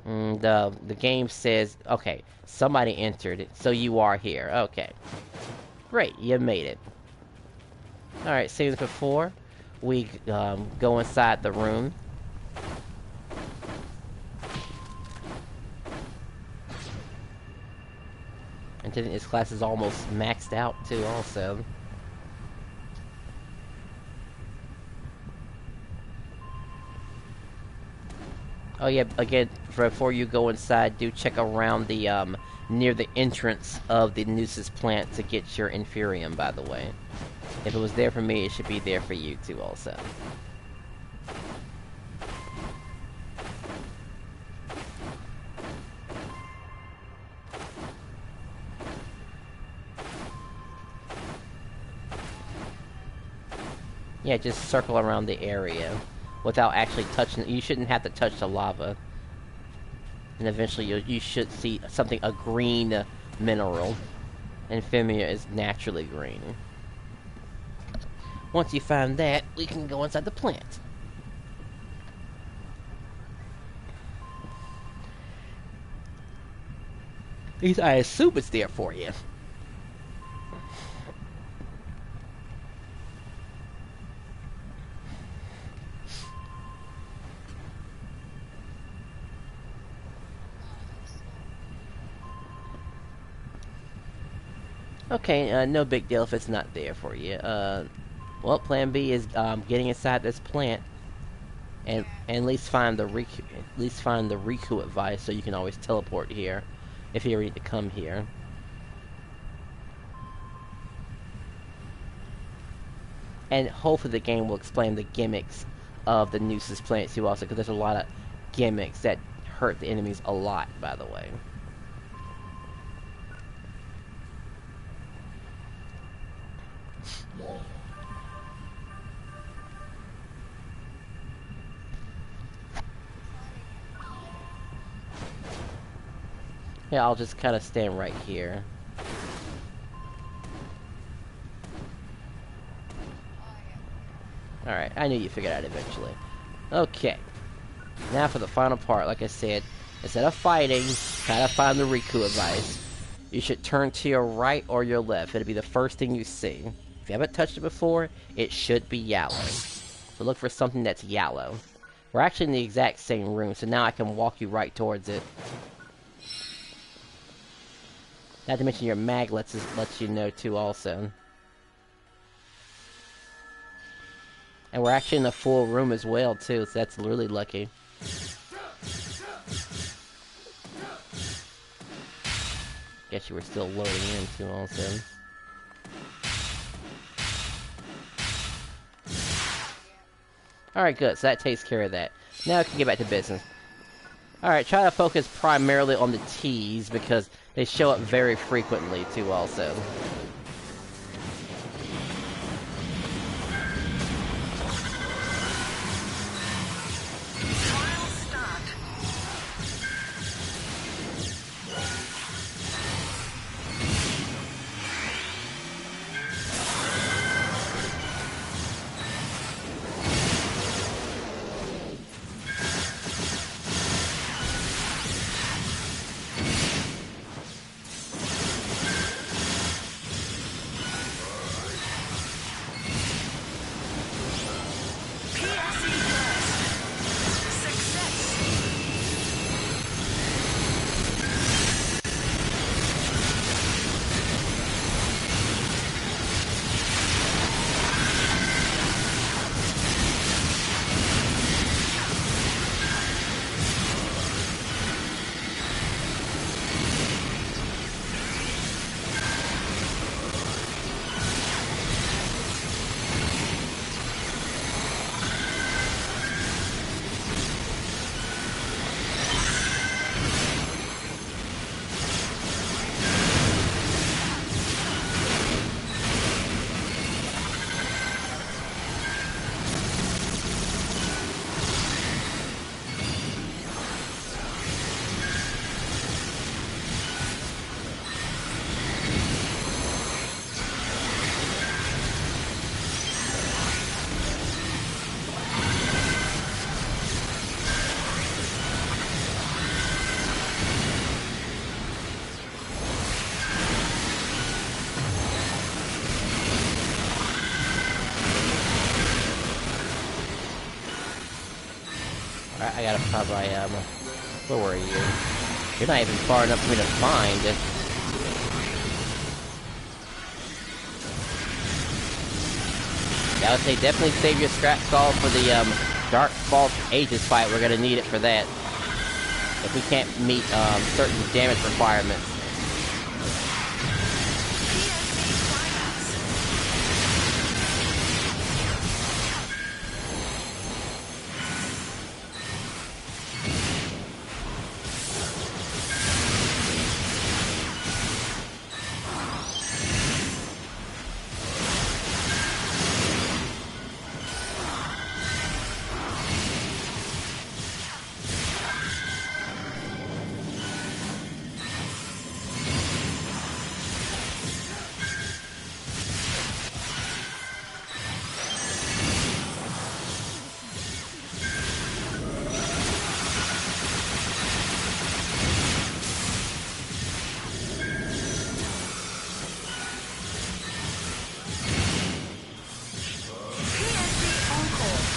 The game says, okay, somebody entered it, so you are here. Okay. Great, you made it. Alright, same as before. We go inside the room. And then this class is almost maxed out too also. Oh yeah, again, before you go inside, do check around the near the entrance of the Nooses plant to get your Inferium, by the way. If it was there for me, it should be there for you too also. Yeah, just circle around the area without actually touching it. You shouldn't have to touch the lava. And eventually you should see something, a green mineral. Infamia is naturally green. Once you find that, we can go inside the plant. At least I assume it's there for you. Okay, no big deal if it's not there for you. Well, plan B is getting inside this plant and And at least find the Riku advice so you can always teleport here if you ever need to come here. And hopefully the game will explain the gimmicks of the Nuisance Planet too also, because there's a lot of gimmicks that hurt the enemies a lot, by the way. Yeah, I'll just kind of stand right here. Alright, I knew you'd figure it out eventually. Okay. Now for the final part, like I said, instead of fighting, try to find the Riku advice. You should turn to your right or your left. It'll be the first thing you see. If you haven't touched it before, it should be yellow. So look for something that's yellow. We're actually in the exact same room, so now I can walk you right towards it. Not to mention your mag lets you know too also. And we're actually in a full room as well too, so that's really lucky. Guess you were still loading in too also. Alright, good, so that takes care of that. Now I can get back to business. Alright, try to focus primarily on the T's because they show up very frequently too also. I gotta probably, where were you? You're not even far enough for me to find. Yeah, I would say definitely save your scrap skull for the, Dark False Ages fight. We're gonna need it for that. If we can't meet, certain damage requirements.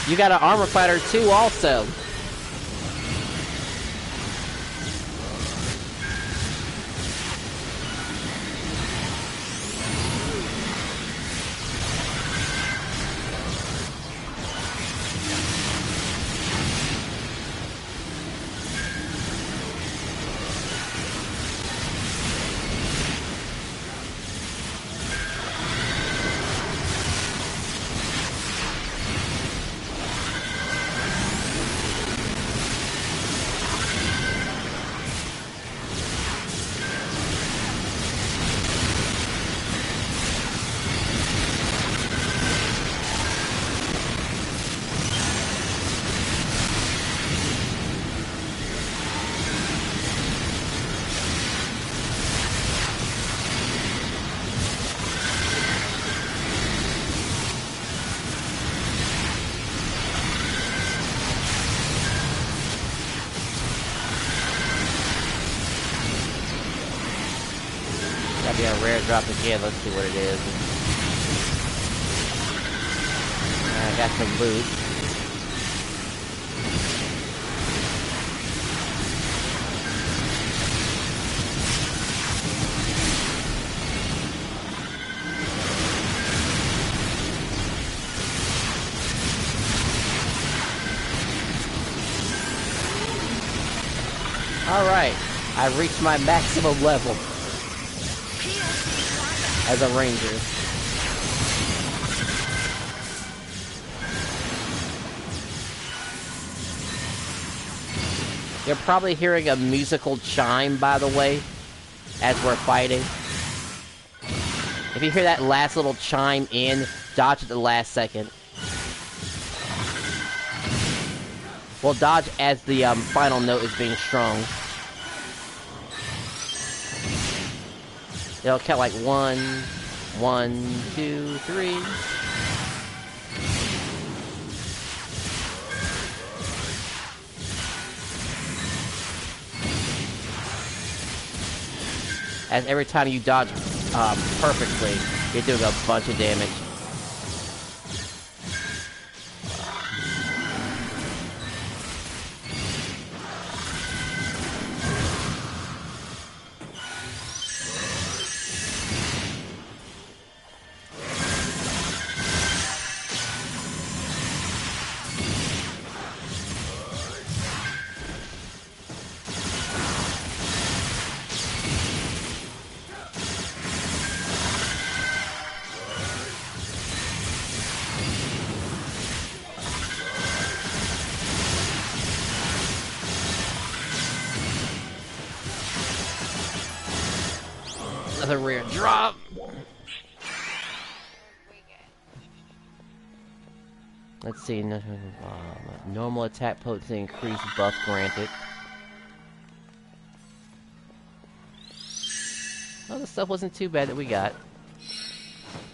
You got an armor fighter too, also. drop again. Let's see what it is. I got some loot. Alright, I reached my maximum level as a ranger. You're probably hearing a musical chime, by the way, as we're fighting. If you hear that last little chime in, dodge at the last second. Well, dodge as the final note is being strung. It'll count like 1, 1, 2, 3. As every time you dodge perfectly, you're doing a bunch of damage. Another rear drop. Let's see. Normal attack potency increased buff granted. Well, the stuff wasn't too bad that we got.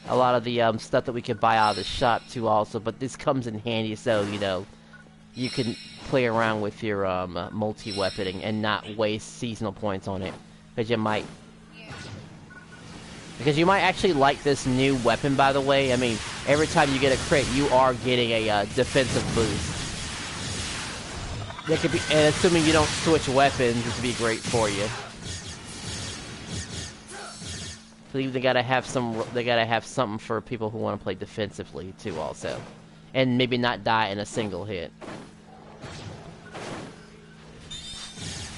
A lot of the stuff that we could buy out of the shop too also, but this comes in handy so, you know, you can play around with your multi-weaponing and not waste seasonal points on it. Because you might actually like this new weapon, by the way. I mean, every time you get a crit, you are getting a defensive boost. That could be, and assuming you don't switch weapons, this would be great for you. I believe they gotta have something for people who want to play defensively too, also, and maybe not die in a single hit.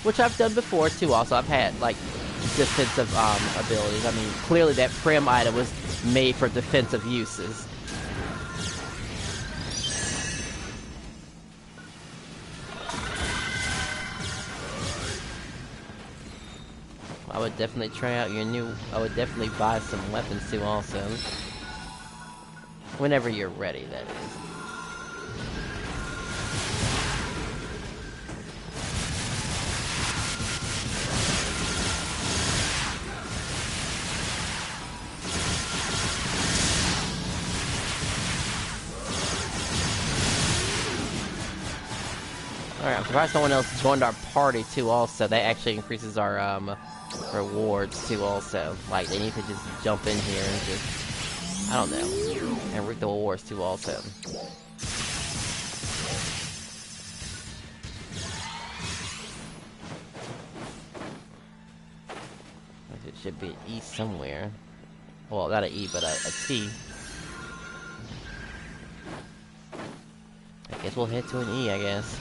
Which I've done before too. Also, I've had like defensive abilities. I mean, clearly that prim item was made for defensive uses. I would definitely try out your new... I would definitely buy some weapons too also. Whenever you're ready, that is. Alright, I'm surprised someone else joined our party too also. That actually increases our rewards too also. Like, they need to just jump in here and just, I don't know, and reap the rewards too also. It should be an E somewhere. Well, not an E, but a T. I guess we'll head to an E, I guess.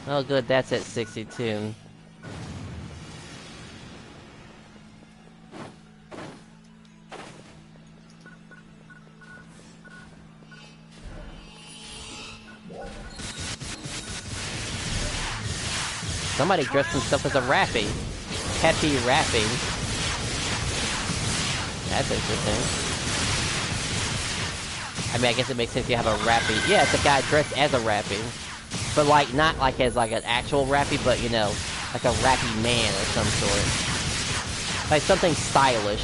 Oh good, that's at 62. Somebody dressed himself as a rappy. Happy rapping. That's interesting. I mean, I guess it makes sense if you have a rappy. Yeah, it's a guy dressed as a rappy. But like, not like as like an actual rappy, but you know, like a rappy man or some sort. Like something stylish.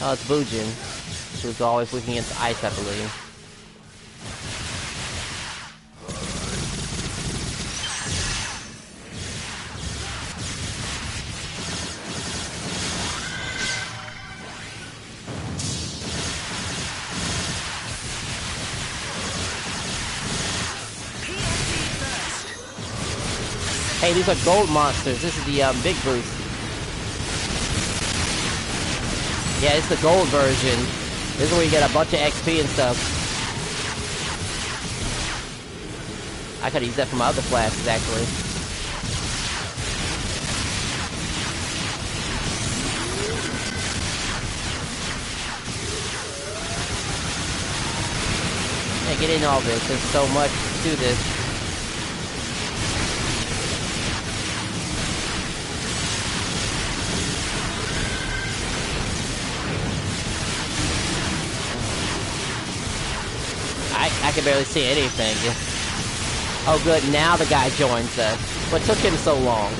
Oh, it's Bujin, who's always weak against ice, I believe. Hey, these are gold monsters. This is the big boost. Yeah, it's the gold version. This is where you get a bunch of XP and stuff. I could use that for my other classes, actually. Yeah, get in all this. There's so much to this. I can barely see anything. Oh good, now the guy joins us. What took him so long?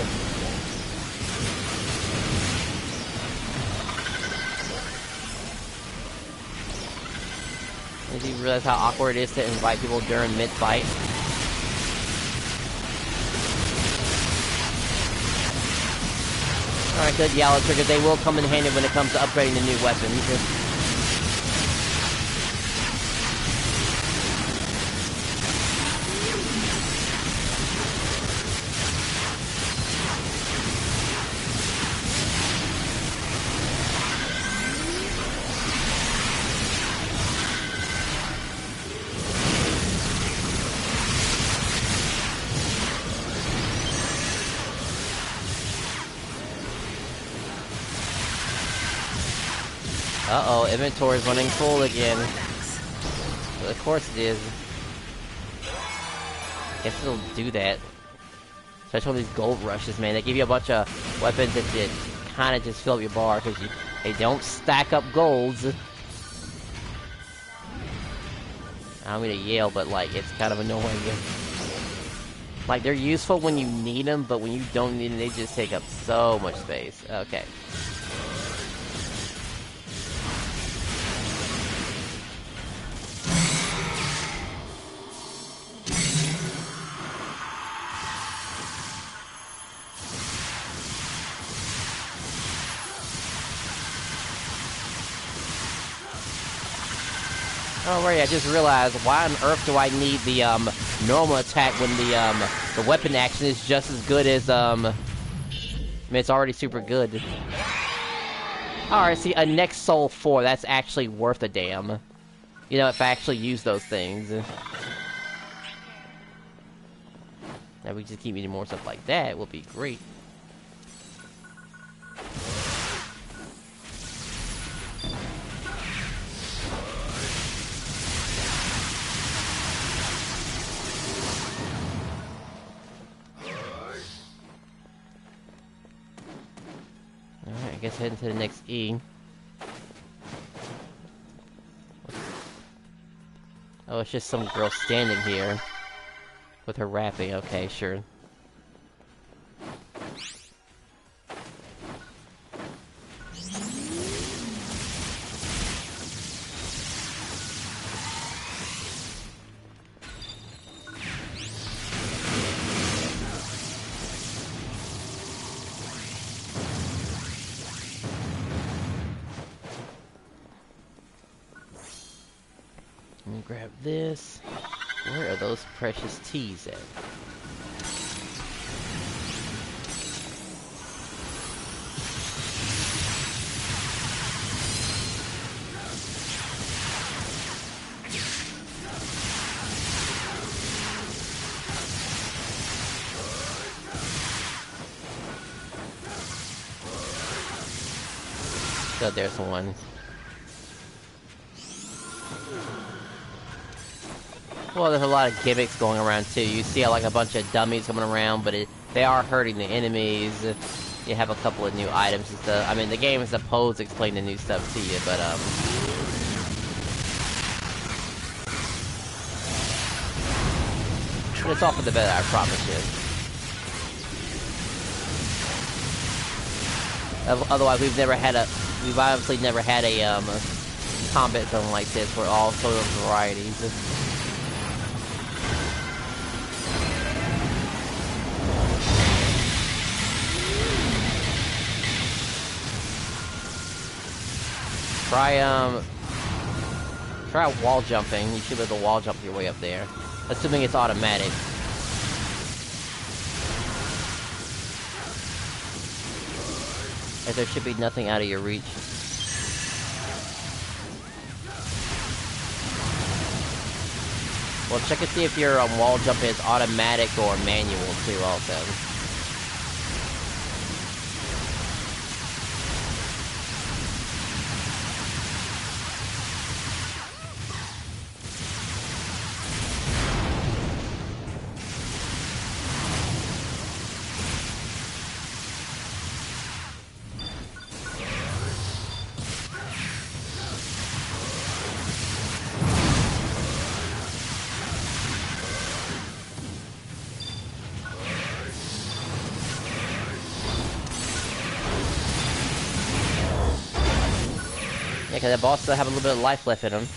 Did you realize how awkward it is to invite people during mid-fight? Alright, good Yellow Trigger. They will come in handy when it comes to upgrading the new weapons. Uh-oh, inventory is running full again. Well, of course it is. Guess it'll do that. Especially on these gold rushes, man. They give you a bunch of weapons that kind of just fill up your bar because they don't stack up golds. I don't mean to yell, but like, it's kind of annoying. Like, they're useful when you need them, but when you don't need them, they just take up so much space. Okay. Oh right, I just realized, why on earth do I need the normal attack when the weapon action is just as good as I mean, it's already super good. Alright, see, a Next Soul 4, that's actually worth a damn. You know, if I actually use those things. Now we just keep needing more stuff like that, will be great. Alright, I guess heading to the next E. Oh, it's just some girl standing here with her rapping. Okay, sure. Let me grab this. Where are those precious teas at? So there's one. Well, there's a lot of gimmicks going around too. You see like a bunch of dummies coming around, but they are hurting the enemies. You have a couple of new items and stuff. I mean, the game is supposed to explain the new stuff to you, but it's all for the better, I promise you. Otherwise, we've obviously never had a combat zone like this for all sort of varieties. Try wall jumping. You should be able to wall jump your way up there. Assuming it's automatic. As there should be nothing out of your reach. Well, check and see if your wall jump is automatic or manual too, also. Yeah, because the boss still have a little bit of life left in him.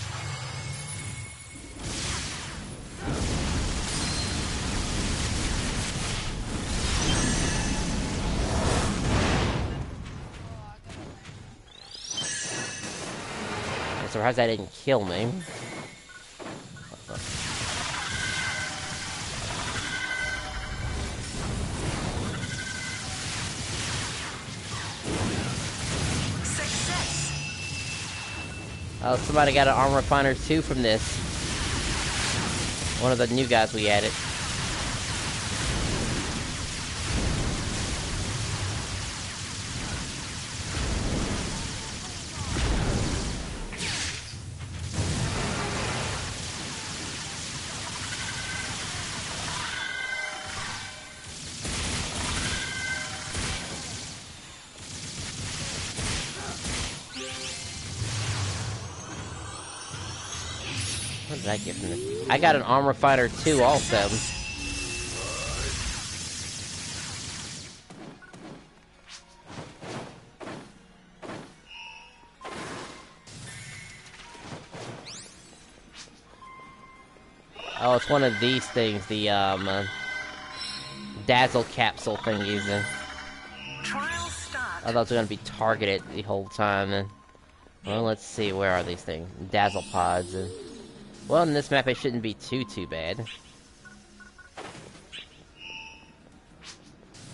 I'm surprised that didn't kill me. Oh, somebody got an armor refiner too from this. One of the new guys we added. What did I get from this? I got an armor refiner too, also. Oh, it's one of these things, the dazzle capsule thingies. Trial start. I thought it was gonna be targeted the whole time. Well, let's see, where are these things? Dazzle pods. Well, in this map, it shouldn't be too bad.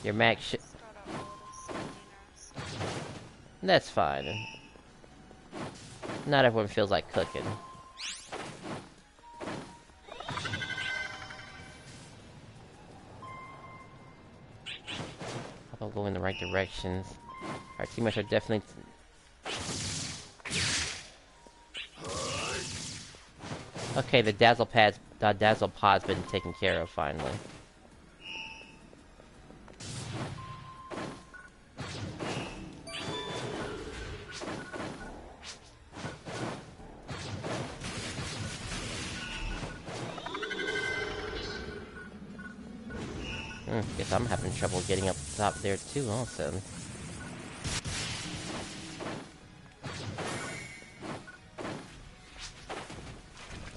Your max should... That's fine. Not everyone feels like cooking. I'll go in the right directions. Our teammates are definitely... Okay, the dazzle pod's been taken care of finally. Guess I'm having trouble getting up top there too, also.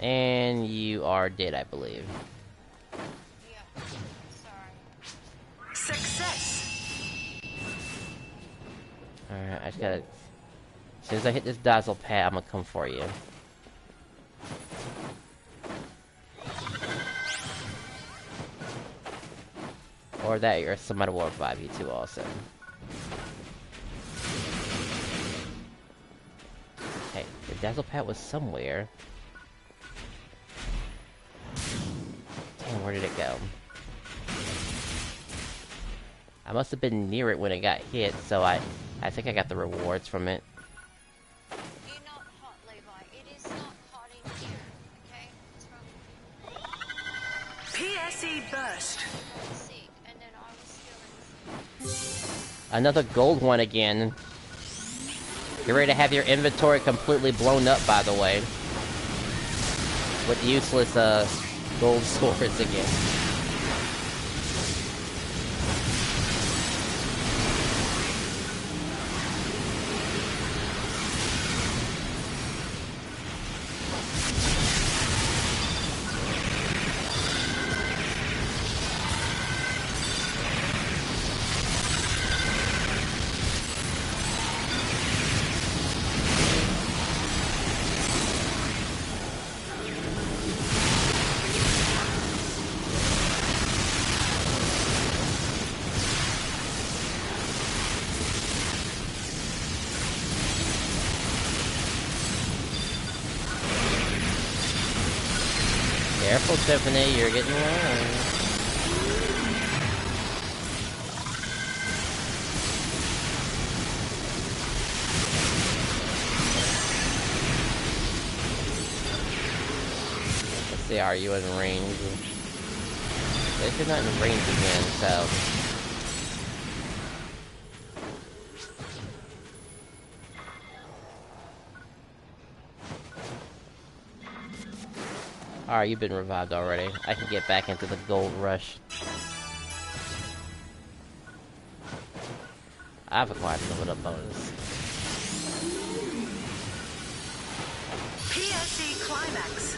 And you are dead, I believe. Yeah. Sorry. Success. Alright, I just gotta... As soon as I hit this dazzle pad, I'm gonna come for you. Or that, or somebody will revive you too, also. Hey, the dazzle pad was somewhere. Damn, where did it go? I must have been near it when it got hit, so I think I got the rewards from it. You're not hot, Levi. It is not hot in here, okay? What's wrong with you? PSE burst. I was sick, and then I was still in. Another gold one again. You're ready to have your inventory completely blown up, by the way. With useless, gold swords again. Careful, Tiffany, you're getting low. Let's see, are you in range? If you're not in range again, so... Alright, you've been revived already. I can get back into the gold rush. I've acquired a level up bonus. PSE Climax.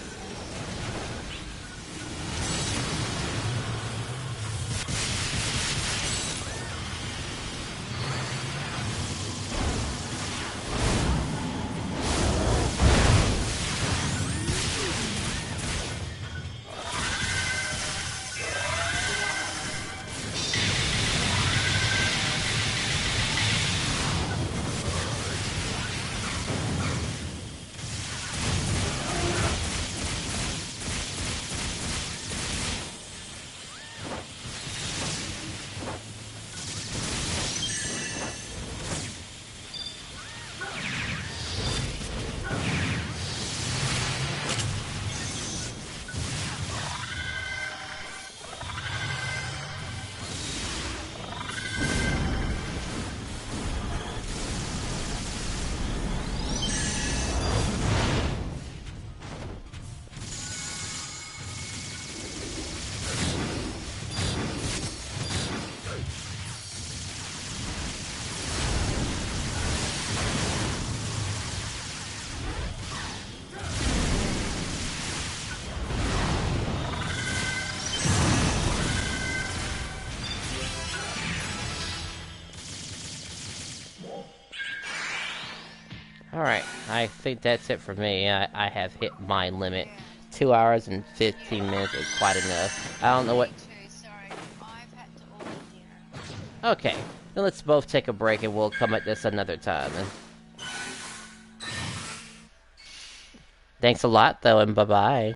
Alright, I think that's it for me. I have hit my limit. 2 hours and 15 minutes is quite enough. I don't know what... Sorry, I've had to order dinner. Okay, then let's both take a break and we'll come at this another time. Thanks a lot, though, and bye-bye.